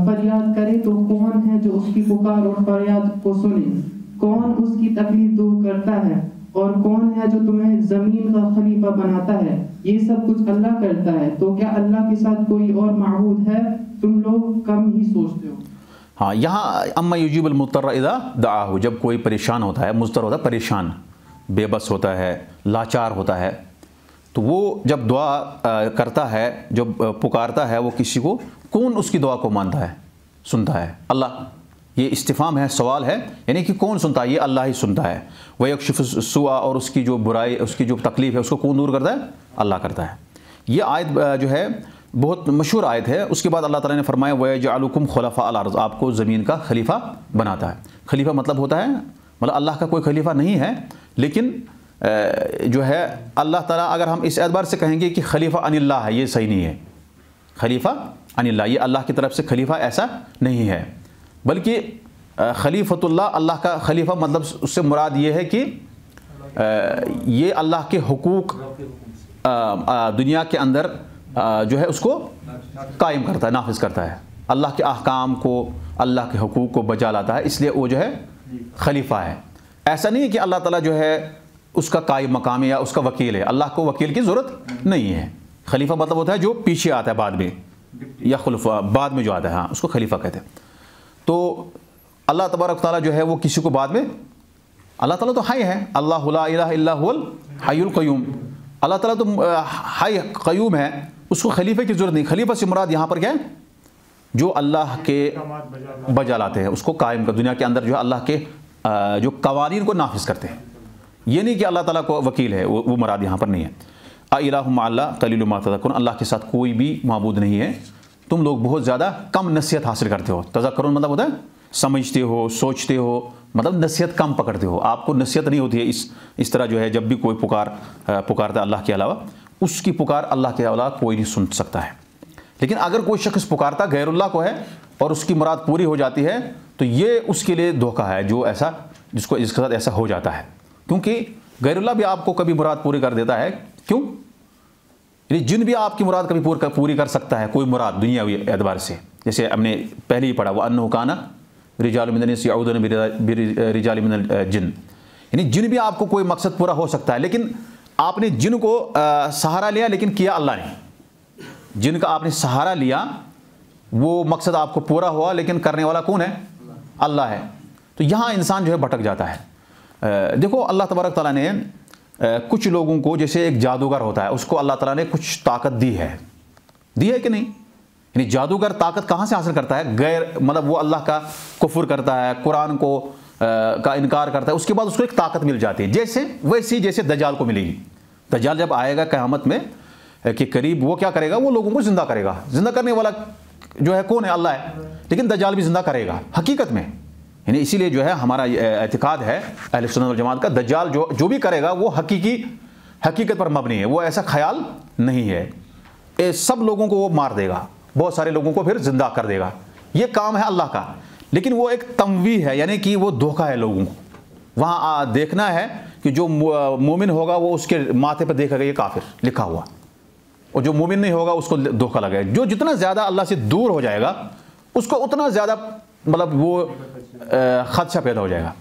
فریاد کرے تو کون ہے جو اس کی پکار اور فریاد کو سنے؟ کون اس کی تکلیف دور کرتا ہے؟ اور کون ہے جو تمہیں زمین کا خلیفہ بناتا ہے؟ یہ سب کچھ اللہ کرتا ہے، تو کیا اللہ کے ساتھ کوئی اور معبود ہے؟ تم لوگ کم ہی سوچتے ہو۔ ہاں، یہاں اما یجیب المضطر اذا دعاہ، جب کوئی پریشان ہوتا ہے، مضطر ہوتا ہے پریشان، بے بس ہوتا ہے، لاچار ہوتا ہے، تو وہ جب دعا کرتا ہے، جب پکارتا ہے وہ کسی کو، کون اس کی دعا کو مانتا ہے، سنتا ہے؟ اللہ۔ یہ استفہام ہے، سوال ہے، یعنی کہ کون سنتا ہے؟ یہ اللہ ہی سنتا ہے۔ وَيَكْشِفُ السُّوءَ، اور اس کی جو برائی، اس کی جو تکلیف ہے، اس کو کون دور کرتا ہے؟ اللہ کرتا ہے۔ یہ آیت جو ہے بہت مشہور آیت ہے۔ اس کے بعد اللہ تعالیٰ نے فرمایا وَيَجْعَلُكُمْ خُلَفَاءَ الْأَرْضِ، آپ کو زمین کا خلیفہ بناتا ہے۔ خلیفہ مطلب ہوتا ہے، مطلب اللہ کا کوئی خلیفہ نہیں ہے، لیکن جو ہے اللہ تعالیٰ، اگر ہم اس اعتبار سے کہیں گے کہ خلیفہ ان اللہ ہے، یہ صحیح نہیں ہے۔ خلیفہ ان اللہ، یہ اللہ کی طرف سے خلیفہ ایسا نہیں ہے، بلکہ خلیفۃ اللہ، اللہ کا خلیفہ مطلب اس سے مراد یہ ہے کہ یہ اللہ کے حقوق دنیا کے اندر جو ہے اس کو قائم کرتا ہے، نافذ کرتا ہے، اللہ کے احکام کو، اللہ کے حقوق کو بجا لاتا ہے، اس لیے وہ جو ہے خلیفہ ہے۔ ایسا نہیں ہے کہ اللہ تعالیٰ جو ہے اس کا قائم مقام ہے یا اس کا وکیل ہے، اللہ کو وکیل کی ضرورت نہیں ہے۔ خلیفہ مطلب ہوتا ہے جو پیچھے آتا ہے بعد میں، یا خلفاء بعد میں جو آتا ہے، ہاں اس کو خلیفہ کہتے ہیں۔ تو اللہ تبارک تعالیٰ جو ہے وہ کسی کو بعد میں، اللہ تعالیٰ تو حی ہے، اللہ لا الہ الا هو الحی القیوم، اللہ تعالیٰ تو حی قیوم ہے، اس کو خلیفہ کی ضرورت نہیں۔ خلیفہ سے مراد یہاں پر کیا ہے؟ جو اللہ کے بجا لاتے ہیں، اس کو قائم کر، دنیا کے اندر جو ہے اللہ کے جو قوانین کو نافذ کرتے ہیں۔ یہ نہیں کہ اللہ تعالیٰ کو وکیل ہے، وہ مراد یہاں پر نہیں ہے۔ اِلٰہٌ مع اللہ قلیل ما تذکرون، اللہ کے ساتھ کوئی بھی معبود نہیں ہے، تم لوگ بہت زیادہ کم نصیحت حاصل کرتے ہو۔ تذکرون مطلب ہوتا ہے سمجھتے ہو، سوچتے ہو، مطلب نصیحت کم پکڑتے ہو، آپ کو نصیحت نہیں ہوتی ہے۔ اس طرح جو ہے جب بھی کوئی پکارتا ہے اللہ کے علاوہ، اس کی پکار اللہ کے علاوہ کوئی نہیں سن سکتا ہے۔ لیکن اگر کوئی شخص پکارتا غیر اللہ کو ہے اور اس کی مراد پوری ہو جاتی ہے، تو یہ اس کے لیے دھوکہ ہے، جو ایسا جس کے ساتھ ایسا ہو جاتا ہے، کیونکہ غیر اللہ بھی آپ کو کبھی مراد پوری کر دیتا ہے۔ کیوں؟ یعنی جن بھی آپ کی مراد کبھی پوری کر سکتا ہے، کوئی مراد دنیاوی اعتبار سے، جیسے ہم نے پہلے ہی پڑھا وَأَنَّهُ كَانَ رِجَالٌ مِنَ الْإِنسِ يَعُوذُونَ بِرِجَالٍ مِنَ الْجِنِّ، یعنی جن بھی آپ کو کوئی مقصد پورا ہو سکتا ہے، لیکن آپ نے جن کو سہارا لیا لیکن کیا اللہ نے، جن کا آپ نے سہارا لیا وہ مقصد آپ کو پورا ہوا، لیکن کرنے والا کون ہے؟ اللہ ہے۔ تو یہاں انسان جو ہے بھٹک جاتا ہے۔ دیکھو اللہ تبارک تعالیٰ نے کچھ لوگوں کو، جیسے ایک جادوگر ہوتا ہے، اس کو اللہ تعالیٰ نے کچھ طاقت دی ہے کہ نہیں؟ یعنی جادوگر طاقت کہاں سے حاصل کرتا ہے؟ مطلب وہ اللہ کا کفر کرتا ہے، قرآن کو کا انکار کرتا ہے، اس کے بعد اس کو ایک طاقت مل جاتی ہے، جیسے دجال کو ملے گی۔ دجال جب آئے گا قیامت میں کہ قریب، وہ کیا کرے گا؟ وہ لوگوں کو زندہ کرے گا۔ زندہ کرنے والا جو ہے کون ہے؟ اللہ ہے، لیکن دجال بھی زندہ کرے گا حقیقت میں۔ یعنی اسی لیے جو ہے ہمارا اعتقاد ہے اہل سنت والجماعت کا، دجال جو بھی کرے گا وہ حقیقت پر مبنی ہے، وہ ایسا خیال نہیں ہے۔ سب لوگوں کو وہ مار دے گا، بہت سارے لوگوں کو پھر زندہ کر دے گا، یہ کام ہے اللہ کا، لیکن وہ ایک تمویہ ہے، یعنی کہ وہ دھوکہ ہے لوگوں کو۔ وہاں دیکھنا ہے کہ جو مومن ہوگا وہ اس کے ماتھے پر دیکھے گا یہ کافر لکھا ہوا، اور جو مومن نہیں ہوگا اس کو دھوکہ لگے گا۔ جو جتنا زیادہ اللہ سے دور ہو جائے گا اس کو اتنا زیادہ مطلب وہ خدشہ پیدا ہو جائے گا۔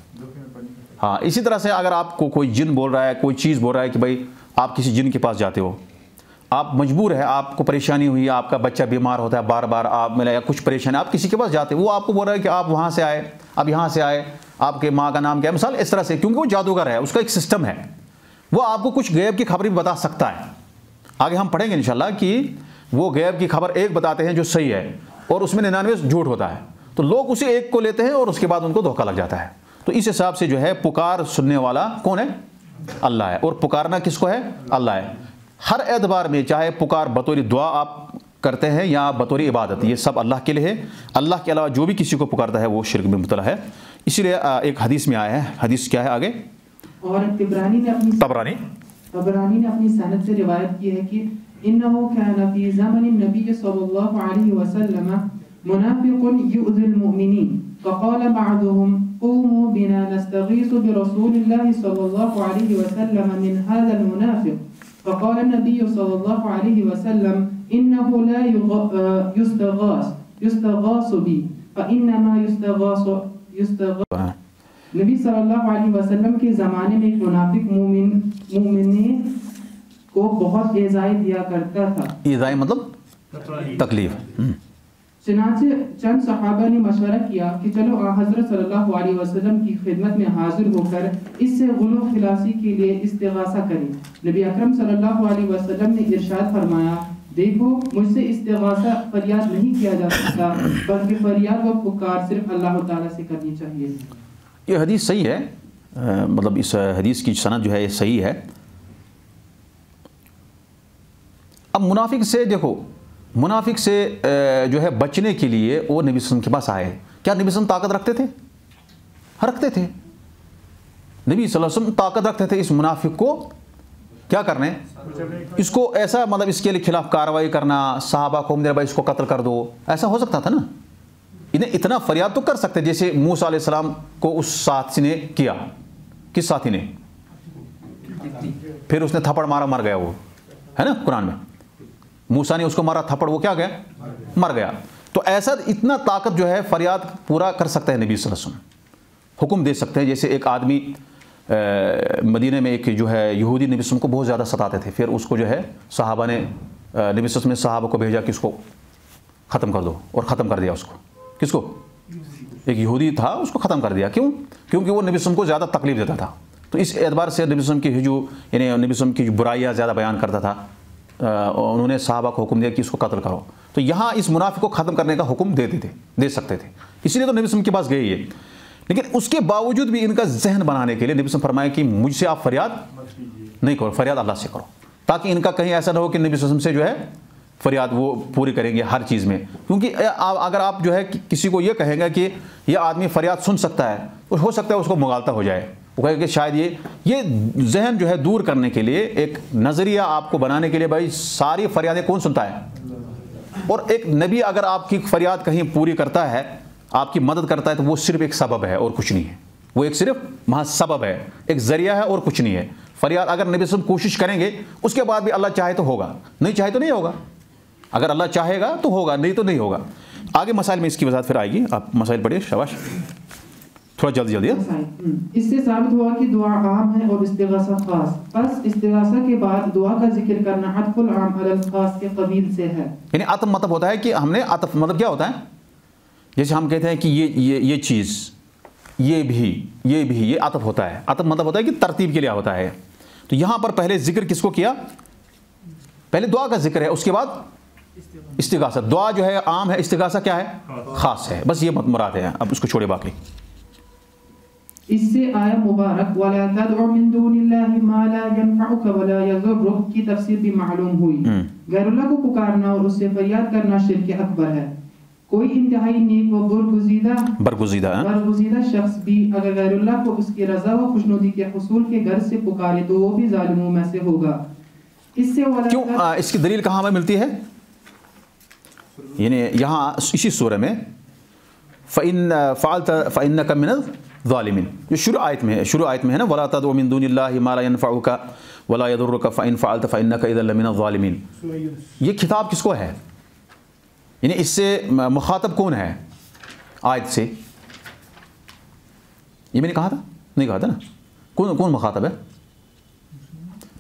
ہاں، اسی طرح سے اگر آپ کو کوئی جن بول رہا ہے، کوئی چیز بول رہا ہے کہ بھائی آپ کسی جن کے پاس جاتے ہو، آپ مجبور ہے، آپ کو پریشانی ہوئی، آپ کا بچہ بیمار ہوتا ہے، بار بار آپ ملا یا کچھ پریشانی، آپ کسی کے پاس جاتے، وہ آپ کو بول رہا ہے کہ آپ وہاں سے آئے، آپ یہاں سے آئے، آپ کے ماں کا نام کیا ہے، مثال اس طرح سے، کیونکہ وہ جادوگر ہے، اس کا ایک سسٹم ہے، وہ آپ کو کچھ غیب کی خبر بھی بتا سکتا ہے۔ آگے ہم پڑھیں گے انشاءاللہ کہ وہ غیب کی خبر ایک بتاتے ہیں جو صحیح ہے، اور اس میں 99 جھوٹ ہوتا ہے، تو لوگ اسے ایک کو لیتے ہیں اور اس کے بعد ان کو دھوکہ لگ جاتا ہے۔ تو اس حساب سے جو ہے پکار سننے والا کون ہے؟ اللہ ہے، اور پکارنا کس کو ہے؟ اللہ ہے۔ ہر اعتبار میں، چاہے پکار بطور دعا آپ کرتے ہیں یا بطور عبادت، یہ سب اللہ کے لیے ہے۔ اللہ کے علاوہ جو بھی کسی کو پکارتا ہے وہ شرک میں مبتلا ہے۔ اسی لیے ایک حدیث میں آیا ہے، حدیث کیا ہے آگے؟ اور طبرانی نے اپنی سند سے روایت کی ہے کہ انه كان في زمن النبي صلى الله عليه وسلم منافق يؤذي المؤمنين فقال بعضهم قوموا بنا نستغيث برسول الله صلى الله عليه وسلم من هذا المنافق فقال النبي صلى الله عليه وسلم إنه لا يستغاث بي فإنما يستغاث نبی صلی اللہ علیہ وسلم کے زمانے میں ایک منافق مومنین کو بہت ایذائی دیا کرتا تھا. ایذائی مطلب تکلیف. چنانچہ چند صحابہ نے مشورہ کیا کہ چلو حضرت صلی اللہ علیہ وسلم کی خدمت میں حاضر ہو کر اس سے غلو خلاصی کے لیے استغاثہ کریں. نبی اکرم صلی اللہ علیہ وسلم نے ارشاد فرمایا دیکھو مجھ سے استغاثہ فریاد نہیں کیا جا سکتا بلکہ فریاد و پکار صرف اللہ تعالیٰ سے کرنی چاہیے. یہ حدیث صحیح ہے، مطلب اس حدیث کی سند جو ہے یہ صحیح ہے. اب منافق سے دیکھو، منافق سے جو ہے بچنے کے لیے وہ نبی صلی اللہ علیہ وسلم کے پاس آئے. کیا نبی صلی اللہ علیہ وسلم طاقت رکھتے تھے؟ رکھتے تھے. نبی صلی اللہ علیہ وسلم طاقت رکھتے تھے اس منافق کو کیا کرنے، اس کو ایسا مطلب اس کے لیے خلاف کارروائی کرنا، صحابہ کو میرے بھائی اس کو قتل کر دو، ایسا ہو سکتا تھا نا. انہیں اتنا فریاد تو کر سکتے جیسے موسیٰ علیہ السلام کو اس ساتھی نے کیا. کس ساتھی نے؟ پھر اس نے تھپڑ مارا، مر گیا. وہ ہے نا قرآن میں، موسیٰ نے اس کو مارا تھپڑ، وہ کیا گیا؟ مر گیا. تو ایسا اتنا طاقت جو ہے فریاد پورا کر سکتا ہے نبی صلی اللہ علیہ وسلم، حکم دے سکتے ہیں. جیسے ایک آدمی مدینہ میں ایک جو ہے یہودی نبی صلی اللہ علیہ وسلم کو بہت زیادہ ستاتے تھے. پھر اس کو جو ہے صحابہ نے نبی صلی اللہ علیہ وسلم نے صحابہ کو بھیجا کہ اس کو ختم کر دو، اور ختم کر دیا اس کو. کس کو؟ ایک یہودی تھا، اس کو ختم کر دیا. کیوں؟ کیونکہ وہ نبی صلی اللہ علیہ وسلم کو زیادہ تکلیف دیتا تھا. تو اس اعتبار سے نبی صلی اللہ علیہ وسلم کی یعنی نبی صلی اللہ علیہ وسلم کی جو برائیاں زیادہ بیان کرتا تھا، انہوں نے صحابہ کو حکم دیا کہ اس کو قتل کرو. تو یہاں اس منافق کو ختم کرنے کا حکم دے سکتے تھے، اسی لیے تو نبی صلی اللہ علیہ وسلم کے پاس گئے یہ. لیکن اس کے باوجود بھی ان کا ذہن بنانے کے لیے نبی صلی اللہ علیہ وسلم فرمایا کہ مجھ سے آپ فریاد نہیں کرو، فریاد اللہ سے کرو، تاکہ ان کا کہیں ایسا نہ ہو کہ نبی صلی اللہ علیہ وسلم سے جو ہے فریاد وہ پوری کریں گے ہر چیز میں. کیونکہ اگر آپ جو ہے کسی کو یہ کہیں گے کہ یہ آدمی فریاد سن سکتا ہے، ہو سکتا ہے اس کو مغالطہ ہو جائے. وہ کہے کہ شاید یہ ذہن جو ہے دور کرنے کے لیے، ایک نظریہ آپ کو بنانے کے لیے بھائی ساری فریادیں کون سنتا ہے. اور ایک نبی اگر آپ کی فریاد کہیں پوری کرتا ہے، آپ کی مدد کرتا ہے، تو وہ صرف ایک سبب ہے اور کچھ نہیں ہے. وہ ایک صرف محض سبب ہے، ایک ذریعہ ہے اور کچھ نہیں ہے. فریاد اگر نبی صلی اللہ علیہ وسلم کوشش کریں گے، اس کے بعد بھی اللہ چاہے تو ہوگا، نہیں چاہے تو نہیں ہوگا. اگر اللہ چاہے گا تو ہوگا، نہیں تو نہیں ہوگا. آگے مسائل میں اس کی وضاحت پھر آئے گی. آپ مسائل پڑھیے شاباش، تھوڑا جلدی. اس سے ثابت ہوا کہ دعا عام ہے اور استغاثہ خاص. پس استغاثہ کے بعد دعا کا ذکر کرنا عطف العام علی الخاص کے قبیل سے ہے. یعنی عطف مطلب ہوتا ہے کہ ہم نے عطف مطلب کیا ہوتا ہے، جیسے ہم کہتے ہیں کہ یہ چیز، یہ بھی یہ عطف ہوتا ہے. عطف مطلب ہوتا ہے کہ ترتیب کے لیے ہوتا ہے. تو یہاں پر پہلے ذکر کس کو کیا؟ پہلے دعا کا ذکر ہے، اس کے بعد استغاثہ. دعا جو ہے عام ہے، استغاثہ کیا ہے؟ خاص ہے. بس یہ مراد ہے، اب اس کو چھوڑے باقی. اس سے آیا مبارک وَلَا تَدْعُ مِن دُونِ اللَّهِ مَا لَا يَنْفَعُكَ وَلَا يَضُرُّكَ کی تفسیر بھی معلوم ہوئی. غیر اللہ کو پکارنا اور اس سے فریاد کرنا شرک اکبر ہے. کوئی انتہائی نیک و برگزیدہ شخص بھی اگر غیر اللہ کو اس کی رضا و خوشنودی کے حصول کے غرض سے پکارے تو وہ بھی ظالموں میں سے ہوگا. اس سے کیوں اس کی دلیل کہاں میں ملتی ہے؟ یعنی یہاں اسی سورہ میں فَإِن فَعَلْتَ فَإِنَّكَ مِنَ الظَّالِمِينَ، جو شروع آیت میں ہے نا، وَلَا تَدْعُ مِن دُونِ اللَّهِ مَا لَا يَنْفَعُكَ وَلَا يَضُرُّكَ فَإِن فَعَلْتَ فَإِنَّكَ إِذًا لَّمِنَ الظَّالِمِينَ. یہ خطاب کس کو ہے؟ یعنی اس سے مخاطب کون ہے آیت سے؟ یہ میں نے کہا تھا، نہیں کہا تھا نا. کون مخاطب ہے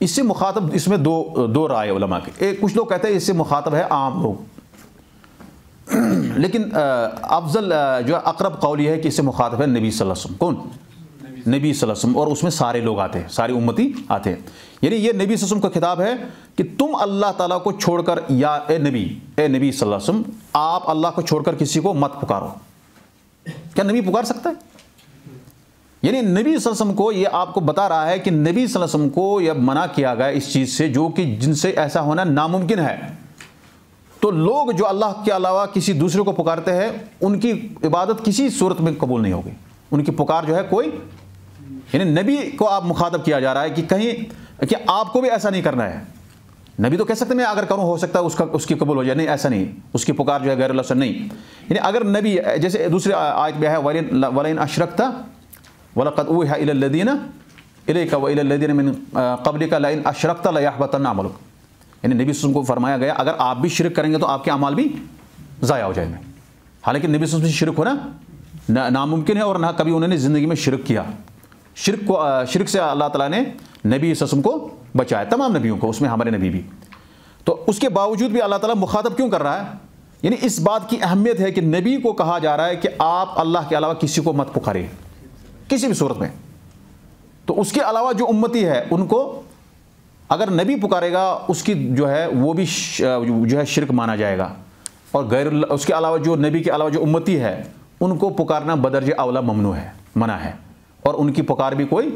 اس سے؟ مخاطب اس میں دو رائے علماء کے. ایک کچھ لوگ کہتے ہیں اس سے مخاطب ہے عام لوگ، لیکن افضل جو اقرب قول یہ ہے کہ اس سے مخاطب ہے نبی صلی اللہ علیہ وسلم. کون؟ نبی صلی اللہ علیہ وسلم. اور اس میں سارے لوگ آتے ہیں، ساری امتی آتے ہیں. یعنی یہ نبی صلی اللہ علیہ وسلم کا خطاب ہے کہ تم اللہ تعالیٰ کو چھوڑ کر، یا اے نبی صلی اللہ علیہ وسلم، آپ اللہ کو چھوڑ کر کسی کو مت پکارو. کیا نبی پکار سکتا ہے؟ یعنی نبی صلی اللہ علیہ وسلم کو یہ آپ کو بتا رہا ہے کہ نبی صلی اللہ علیہ وسلم کو یہ منع کیا گیا اس چیز سے جو کہ جن سے ایسا ہونا ناممکن ہے. تو لوگ جو اللہ کے علاوہ کسی دوسرے کو پکارتے ہیں، ان کی عبادت کسی صورت میں قبول نہیں ہوگی. ان کی پکار جو ہے کوئی، یعنی نبی کو آپ مخاطب کیا جا رہا ہے کہ کہیں کہ آپ کو بھی ایسا نہیں کرنا ہے. نبی تو کہہ سکتے میں اگر کروں ہو سکتا ہے اس کی قبول ہو جائے. نہیں، ایسا نہیں. اس کی پکار جو ہے غیر اللہ سے نہیں. یعنی اگر نبی، جیسے دوسرے آیت میں ہے وَلَئِنْ أَشْرَكْتَ وَلَقَدْ أُوحِيَ إِلَى الَّذِينَ إِلَيْكَ وَإِلَى الَّذِينَ مِن قَبْلِكَ لَئِنْ أَشْرَكْتَ لَيَحْبَطَنَّ عَمَلُكَ. یعنی نبی صلی اللہ علیہ وسلم کو فرمایا گیا اگر آپ بھی شرک کریں گے تو آپ کے اعمال بھی ضائع ہو جائیں گے. حالانکہ نبی صلی اللہ علیہ وسلم سے شرک ہونا ناممکن ہے اور نہ کبھی انہوں نے زندگی میں شرک کیا. شرک سے اللہ تعالیٰ نے نبی صلی اللہ علیہ وسلم کو بچایا, تمام نبیوں کو, اس میں ہمارے نبی بھی. تو اس کے باوجود بھی اللہ تعالیٰ مخاطب کیوں کر رہا ہے؟ یعنی اس بات کی اہمیت ہے کہ نبی کو کہا جا رہا ہے کہ آپ اللہ کے علاوہ کسی کو مت پکاریں کسی بھی صورت میں. تو اس کے علاوہ جو امتی ہے ان کو اگر نبی پکارے گا اس کی جو ہے وہ بھی جو ہے شرک مانا جائے گا, اور غیر اللہ اس کے علاوہ جو نبی کے علاوہ جو امتی ہے ان کو پکارنا بدرجہ اولا ممنوع ہے, منع ہے, اور ان کی پکار بھی کوئی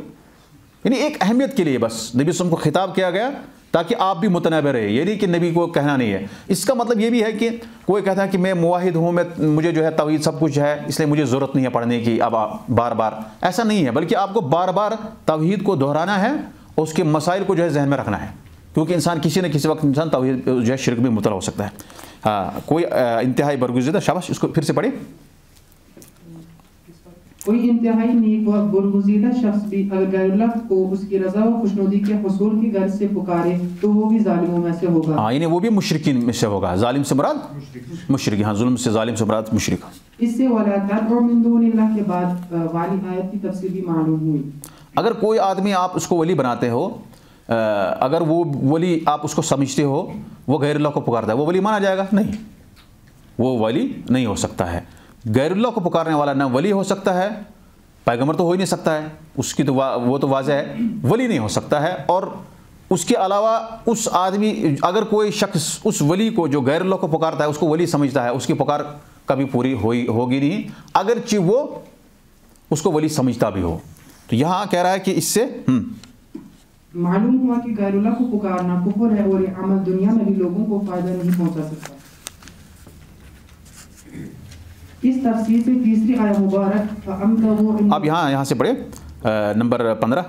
یعنی ایک اہمیت کے لیے بس نبی صلی اللہ علیہ وسلم کو خطاب کیا گیا تاکہ آپ بھی متنبع رہے. یہ نہیں کہ نبی کو کہنا نہیں ہے. اس کا مطلب یہ بھی ہے کہ کوئی کہتا ہے کہ میں موحد ہوں, مجھے جو ہے توحید سب کچھ ہے اس لیے مجھے ضرورت نہیں ہے پڑھنے کی اب بار بار, ایسا نہیں ہے. بلکہ آپ کو بار بار توحید کو دہرانا ہے اور اس کے مسائل کو جو ہے ذہن میں رکھنا ہے, کیونکہ انسان کسی نہ کسی وقت انسان توحید جو ہے شرک میں مبتلا ہو سکتا ہے. کوئی انتہائی برگزیدہ, شاباش, اس کو پھر سے پڑھیں. کوئی انتہائی نیک و برگزیدہ شخص بھی اگر غیر اللہ کو اس کی رضا و خوشنودی کے حصول کی غرض سے پکارے تو وہ بھی ظالموں میں سے ہوگا. ہاں, یعنی وہ بھی مشرکین میں سے ہوگا. ظالم سے مراد مشرک, ہاں, ظلم سے ظالم سے مراد مشرک. اس سے وَلَا تَدْعُوا مِن دُونِ اللَّهِ کے بعد والی آیت کی تفسیر بھی معلوم ہوئی. اگر کوئی آدمی آپ اس کو ولی بناتے ہو, اگر وہ ولی آپ اس کو سمجھتے ہو وہ غیر اللہ کو پکارتا ہے, وہ ولی مانا جائے گا؟ نہیں, وہ ولی نہیں ہو سکتا ہے. غیر اللہ کو پکارنے والا نہ ولی ہو سکتا ہے, پیغمبر تو ہو ہی نہیں سکتا ہے, اس کی تو وہ تو واضح ہے, ولی نہیں ہو سکتا ہے. اور اس کے علاوہ اس آدمی اگر کوئی شخص اس ولی کو جو غیر اللہ کو پکارتا ہے اس کو ولی سمجھتا ہے, اس کی پکار کبھی پوری ہوگی نہیں اگرچہ وہ اس کو ولی سمجھتا بھی ہو. تو یہاں کہہ رہا ہے کہ اس سے معلوم ہوا کہ غیر اللہ کو پکارنا کفر ہے اور یہ عمل دنیا میں بھی لوگوں کو فائدہ نہیں پہنچا سکتا. اس تفسیر سے تیسری آیت مبارک آپ یہاں سے پڑھیں نمبر 15.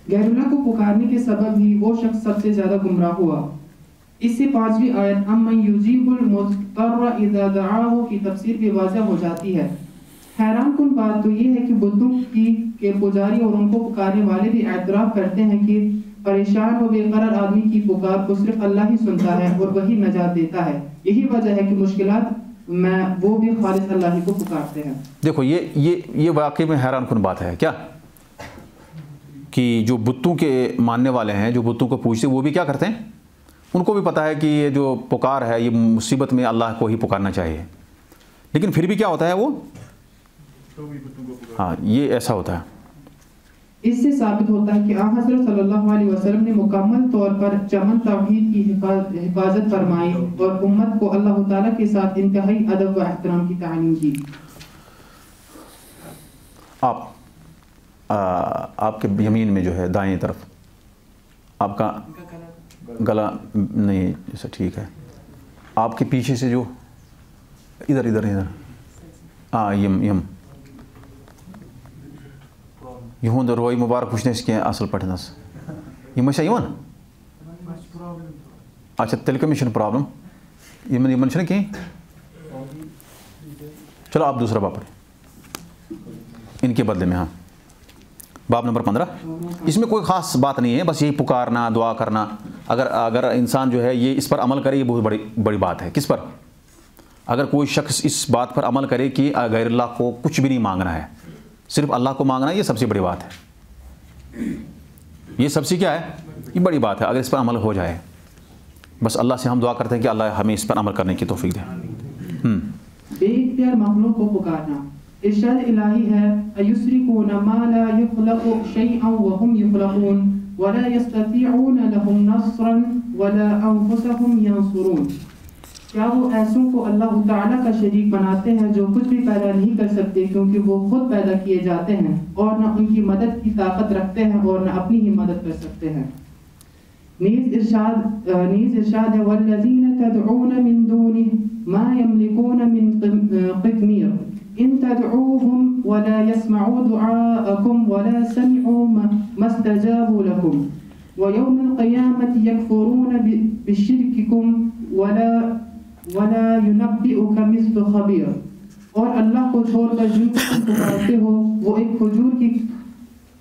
غیر اللہ کو پکارنے کے سبب ہی وہ شخص سب سے زیادہ گمراہ ہوا. اس سے پانچویں آیت امن یجیب المضطر اذا دعاہ کی تفسیر بھی واضح ہو جاتی ہے. حیران کن بات تو یہ ہے کہ بتوں کے پجاری اور ان کو پکارنے والے بھی اعتراف کرتے ہیں کہ پریشان و بے قرار آدمی کی پکار کو صرف اللہ ہی سنتا ہے اور وہی نجات دیتا ہے. یہی وجہ ہے کہ مشکلات میں وہ بھی خالص اللہ ہی کو پکارتے ہیں. دیکھو یہ واقعی میں حیران کن بات ہے کیا, کہ جو بتوں کے ماننے والے ہیں, جو بتوں کو پوجتے وہ بھی کیا کرتے ہیں, ان کو بھی پتہ ہے کہ یہ جو پکار ہے یہ مصیبت میں اللہ کو ہی پکارنا چاہیے, لیکن پھر بھی کیا ہوتا ہے وہ, ہاں, یہ ایسا ہوتا ہے. اس سے ثابت ہوتا ہے کہ آن حضرت صلی اللہ علیہ وسلم نے مکمل طور پر چمن توحید کی حفاظت فرمائی اور امت کو اللہ تعالیٰ کے ساتھ انتہائی ادب و احترام کی تعلیم کی. آپ کے یمین میں جو ہے دائیں طرف آپ کا گلا نہیں ایسا ٹھیک ہے, آپ کے پیچھے سے جو ادھر ہاں یم یہون روی مبارک وچھنس کی اصل پٹنس یہ یون اچھا تیل کمی پرابلم یمن کی. چلو آپ دوسرا باب پڑھیں ان کے بدلے میں. ہاں, باب نمبر 15. اس میں کوئی خاص بات نہیں ہے, بس یہی پکارنا, دعا کرنا. اگر انسان جو ہے یہ اس پر عمل کرے, یہ بہت بڑی بات ہے. کس پر؟ اگر کوئی شخص اس بات پر عمل کرے کہ غیر اللہ کو کچھ بھی نہیں مانگنا ہے, صرف اللہ کو مانگنا, یہ سب سے بڑی بات ہے. یہ سب سے کیا ہے, یہ بڑی بات ہے. اگر اس پر عمل ہو جائے, بس اللہ سے ہم دعا کرتے ہیں کہ اللہ ہمیں اس پر عمل کرنے کی توفیق دے. بے اختیار مخلوق کو پکارنا ارشاد الہی ہے, ایشرکون ما لا یخلق شیئا وهم یخلقون ولا یستطیعون لهم نصرا ولا انفسهم ینصرون. کیا وہ ایسوں کو اللہ تعالیٰ کا شریک بناتے ہیں جو کچھ بھی پیدا نہیں کر سکتے کیونکہ وہ خود پیدا کیے جاتے ہیں, اور نہ ان کی مدد کی طاقت رکھتے ہیں اور نہ اپنی ہی مدد کر سکتے ہیں. نیز ارشاد ہے والذین تدعون من دونه ما يملكون من قطمیر ان تدعوهم ولا يسمعوا دعاءكم ولا سمعوا ما استجابوا لكم ويوم القيامة يكفرون بشرككم ولا ينبئك مثل خبیر. اور اللہ کو چھوڑ کر جن کو تم پکارتے ہو وہ ایک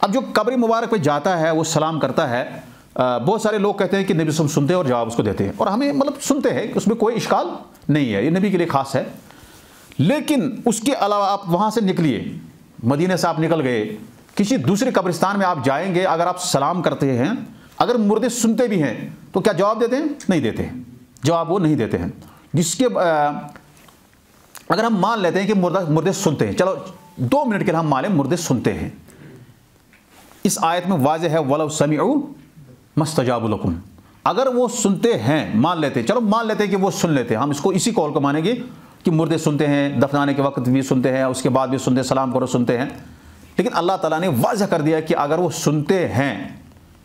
اب جو قبر مبارک پہ جاتا ہے وہ سلام کرتا ہے، بہت سارے لوگ کہتے ہیں کہ نبی سنتے ہیں اور جواب اس کو دیتے ہیں، اور ہمیں مطلب سنتے ہیں، اس میں کوئی اشکال نہیں ہے، یہ نبی کے لیے خاص ہے. لیکن اس کے علاوہ آپ وہاں سے نکلیے، مدینہ سے آپ نکل گئے، کسی دوسرے قبرستان میں آپ جائیں گے، اگر آپ سلام کرتے ہیں، اگر مردے سنتے بھی ہیں تو کیا جواب دیتے ہیں؟ نہیں دیتے ہیں، جواب وہ نہیں دیتے ہیں. جس کے اگر ہم مان لیتے ہیں کہ مردے سنتے ہیں، چلو 2 منٹ کے لیے ہم مان لیں مردے سنتے ہیں، اس آیت میں واضح ہے وَلَوْ سَمِعُوا مَسْتَجَابُوا لَكُمْ، اگر وہ سنتے ہیں، مان لیتے ہیں، چلو مان لیتے ہیں کہ وہ سن لیتے ہیں، ہم اس کو اسی قول کو مانیں گے کہ مردے سنتے ہیں، دفنانے کے وقت بھی سنتے ہیں، اس کے بعد بھی سنتے ہیں، سلام کرو سنتے ہیں. لیکن اللہ تعالیٰ نے واضح کر دیا کہ اگر وہ سنتے ہیں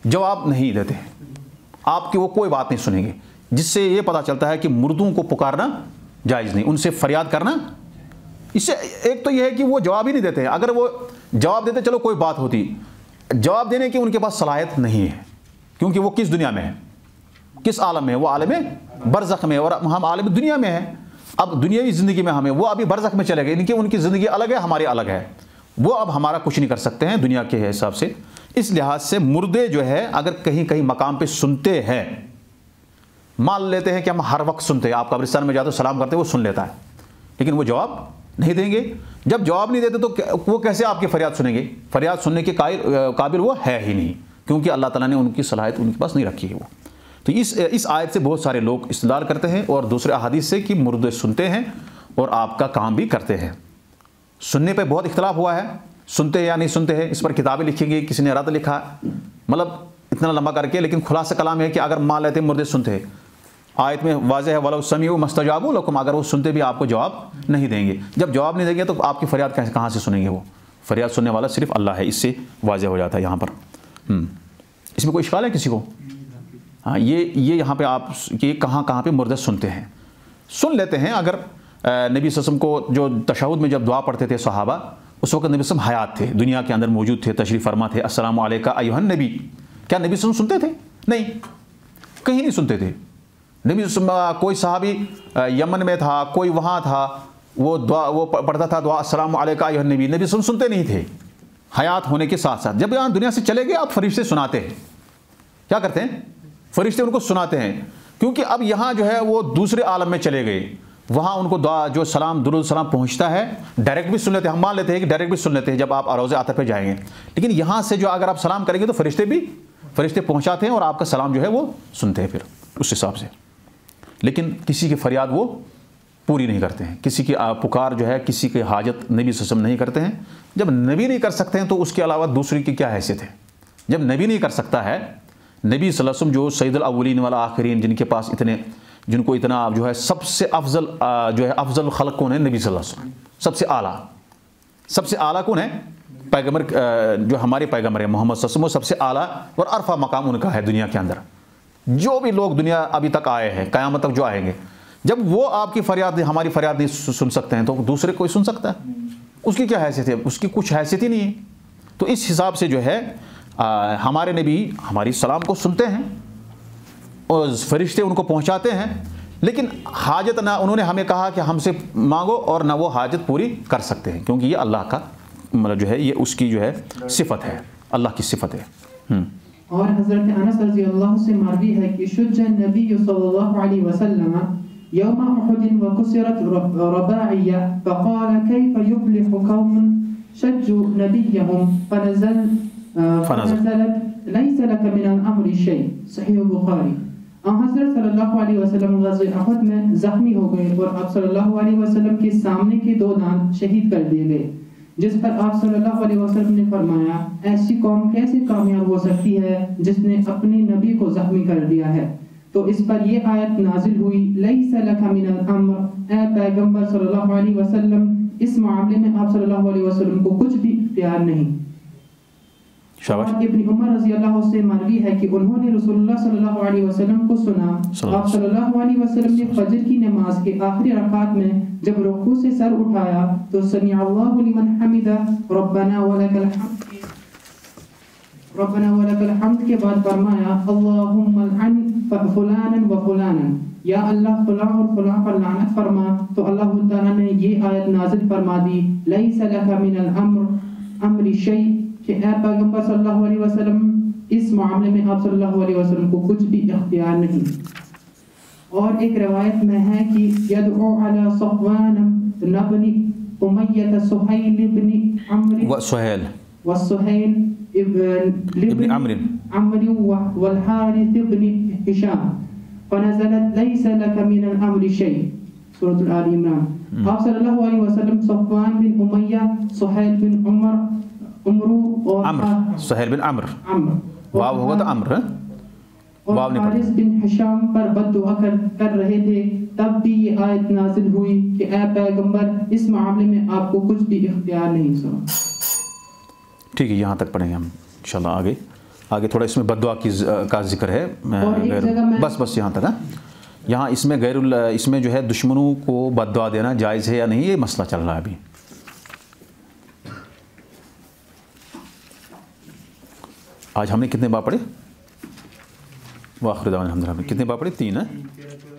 جواب نہیں دیتے ہیں، آپ کی وہ کوئی بات نہیں سنیں گے، جس سے یہ پتہ چلتا ہے کہ مردوں کو پکارنا جائز نہیں، ان سے فریاد کرنا. اس سے ایک تو یہ ہے کہ وہ جواب ہی نہیں دیتے ہیں، اگر وہ جواب دیتے چلو کوئی بات ہوتی، جواب دینے کی ان کے پاس صلاحیت نہیں ہے، کیونکہ وہ کس دنیا میں ہے، کس عالم میں ہے، وہ عالم برزخ میں، اور ہم عالم دنیا میں ہیں. اب دنیاوی زندگی میں ہمیں، وہ ابھی برزخ میں چلے گئے، ان کی زندگی الگ ہے، ہماری الگ ہے، وہ اب ہمارا کچھ نہیں کر سکتے ہیں دنیا کے حساب سے. اس لحاظ سے مردے جو ہے اگر کہیں مقام پہ سنتے ہیں، مان لیتے ہیں کہ ہم ہر وقت سنتے ہیں، آپ قبرستان میں جاتے ہو سلام کرتے وہ سن لیتا ہے، لیکن وہ جواب نہیں دیں گے. جب جواب نہیں دیتے تو وہ کیسے آپ کی فریاد سنیں گے؟ فریاد سننے کے قابل وہ ہے ہی نہیں، کیونکہ اللہ تعالیٰ نے ان کی صلاحیت ان کے پاس نہیں رکھی ہے وہ. تو اس آیت سے بہت سارے لوگ استدلال کرتے ہیں اور دوسرے احادیث سے کہ مردے سنتے ہیں اور آپ کا کام بھی کرتے ہیں. سننے پہ بہت اختلاف ہوا ہے، سنتے ہیں یا نہیں سنتے ہیں، اس پر کتابیں لکھی گئی، کسی نے رد لکھا، مطلب اتنا لمبا کر کے، لیکن خلاصہ کلام ہے کہ اگر مان لیتے ہیں مردے سنتے ہیں، آیت میں واضح ہے وَلَوْ سَمِعُوا مَسْتَجَابُوا لَكُمْ، اگر وہ سنتے بھی آپ کو جواب نہیں دیں گے. جب جواب نہیں دیں گے تو آپ کی فریاد کہاں سے سنیں گے؟ وہ فریاد سننے والا صرف اللہ ہے، اس سے واضح ہو جاتا ہے یہاں پر. اس میں کوئی اشکال ہے کسی کو؟ ہاں، یہ یہاں پہ آپ کہ کہاں پہ مردے سنتے ہیں، سن لیتے ہیں. اگر نبی صلی اللہ علیہ وسلم کو جو تشہد میں جب دعا پڑھتے تھے صحابہ، اس وقت نبی صلی اللہ علیہ وسلم حیات تھے، دنیا کے اندر موجود تھے، تشریف فرما تھے. السلام علیکہ ایھا النبی، کیا نبی صلی اللہ علیہ وسلم سنتے تھے؟ نہیں، کہیں نہیں سنتے تھے. نبی صلی اللہ علیہ وسلم کوئی صحابی یمن میں تھا، کوئی وہاں تھا، وہ پڑھتا تھا دعا السلام علیکہ ایھا النبی، نبی صلی اللہ علیہ وسلم سنتے نہیں تھے حیات ہونے کے ساتھ ساتھ. جب یہاں دنیا سے چلے گئے اب فرشتے سناتے ہیں. کیا کرتے ہیں؟ فرشتے ان کو سناتے ہیں، کیونکہ اب یہاں جو ہے وہ دوسرے عالم میں چلے گئے، وہاں ان کو دعا جو سلام درود سلام پہنچتا ہے، ڈائریکٹ بھی سن لیتے ہیں. ہم مان لیتے ہیں کہ ڈائریکٹ بھی سن لیتے ہیں جب آپ روضہ عطر پہ جائیں گے، لیکن یہاں سے جو اگر آپ سلام کریں گے تو فرشتے پہنچاتے ہیں اور آپ کا سلام جو ہے وہ سنتے ہیں پھر اس حساب سے. لیکن کسی کی فریاد وہ پوری نہیں کرتے ہیں، کسی کی پکار جو ہے، کسی کی حاجت نبی صلی اللہ علیہ وسلم نہیں کرتے ہیں. جب نبی نہیں کر سکتے ہیں تو اس کے علاوہ دوسری کی کیا حیثیت ہے؟ جب نبی نہیں کر سکتا ہے، نبی صلی اللہ علیہ وسلم جو سید الاولین والآخرین، جن کو اتنا جو ہے سب سے افضل خلق کون ہے؟ نبی صلی اللہ علیہ وسلم. سب سے اعلیٰ کون ہے؟ پیغمبر، جو ہمارے پیغمبر ہیں محمد صلی اللہ علیہ وسلم، وہ سب سے اعلیٰ اور عرفہ مقام ان کا ہے دنیا کے اندر. جو بھی لوگ دنیا ابھی تک آئے ہیں، قیامت تک جو آئیں گے، جب وہ آپ کی فریاد ہماری فریاد نہیں سن سکتے ہیں تو دوسرے کوئی سن سکتا ہے؟ اس کی کیا حیثیت ہے؟ اس کی کچھ حیثیت ہی نہیں ہے. تو اس حساب سے جو ہے ہمارے نبی ہماری سلام کو سنتے ہیں اور فرشتے ان کو پہنچاتے ہیں، لیکن حاجت نہ انہوں نے ہمیں کہا کہ ہم سے مانگو، اور نہ وہ حاجت پوری کر سکتے ہیں، کیونکہ یہ اللہ کا مطلب جو ہے یہ اس کی جو ہے صفت ہے، اللہ کی صفت ہے. اور حضرت انس رضی اللہ سے مروی ہے کہ شج النبی صلی اللہ علیہ وسلم یوم احد وکسرت رباعیہ فقال کیف یفلح قوم شجوا نبیہم فنزلت لیس لک من الامر شیء. صحیح بخاری. حضرت صلی اللہ علیہ وسلم غزوہ احد میں زخمی ہو گئے اور آپ صلی اللہ علیہ وسلم کے سامنے کے 2 دانت شہید کر دیے گئے، جس پر آپ صلی اللہ علیہ وسلم نے فرمایا ایسی قوم کیسے کامیاب ہو سکتی ہے جس نے اپنے نبی کو زخمی کر دیا ہے. تو اس پر یہ آیت نازل ہوئی لیس لک من الامر، اے پیغمبر صلی اللہ علیہ وسلم اس معاملے میں آپ صلی اللہ علیہ وسلم کو کچھ بھی اختیار نہیں. اور ابن عمر رضی اللہ سے مروی ہے کہ انہوں نے رسول اللہ صلی اللہ علیہ وسلم کو سنا. آپ صلی اللہ علیہ وسلم نے فجر کی نماز کے آخری رکعت میں جب رکوع سے سر اٹھایا تو سمع اللہ لمن حمدہ ربنا ولک الحمد کے بعد فرمایا اللہم العن فلانا و فلانا، یا اللہ فلاں اور فلاں پر لعنت فرما. تو اللہ تعالیٰ نے یہ آیت نازل فرما دی لیس لک من الامر شیء، کہ اے پیغمبر صلی اللہ علیہ وسلم اس معاملے میں آپ صلی اللہ علیہ وسلم کو کچھ بھی اختیار نہیں. اور ایک روایت میں ہے کہ یدعو علی صفوان بن امیہ سہیل بن عمرو وسہیل ابن عمرو والحارث بن ہشام فنزلت لیس لک من الامر شیء سورۃ آل عمران. آپ صلی اللہ علیہ وسلم صفوان بن امیہ، سہیل بن عمرو اور سہیل بن عمرو واو ہوگا تو عمرو اور حارث بن ہشام پر بد دعا کر رہے تھے، تب بھی یہ آیت نازل ہوئی کہ اے پیغمبر اس معاملے میں آپ کو کچھ بھی اختیار نہیں سنا. ٹھیک ہے، یہاں تک پڑھیں گے ہم انشاءاللہ. آگے تھوڑا اس میں بد دعا کا ذکر ہے، بس یہاں تک. یہاں اس میں اس میں جو ہے دشمنوں کو بد دعا دینا جائز ہے یا نہیں، یہ مسئلہ چل رہا ہے ابھی. آج ہم نے کتنے باب پڑھے؟ وآخر دعوانا الحمدللہ. کتنے باب پڑھے؟ 3 ہیں.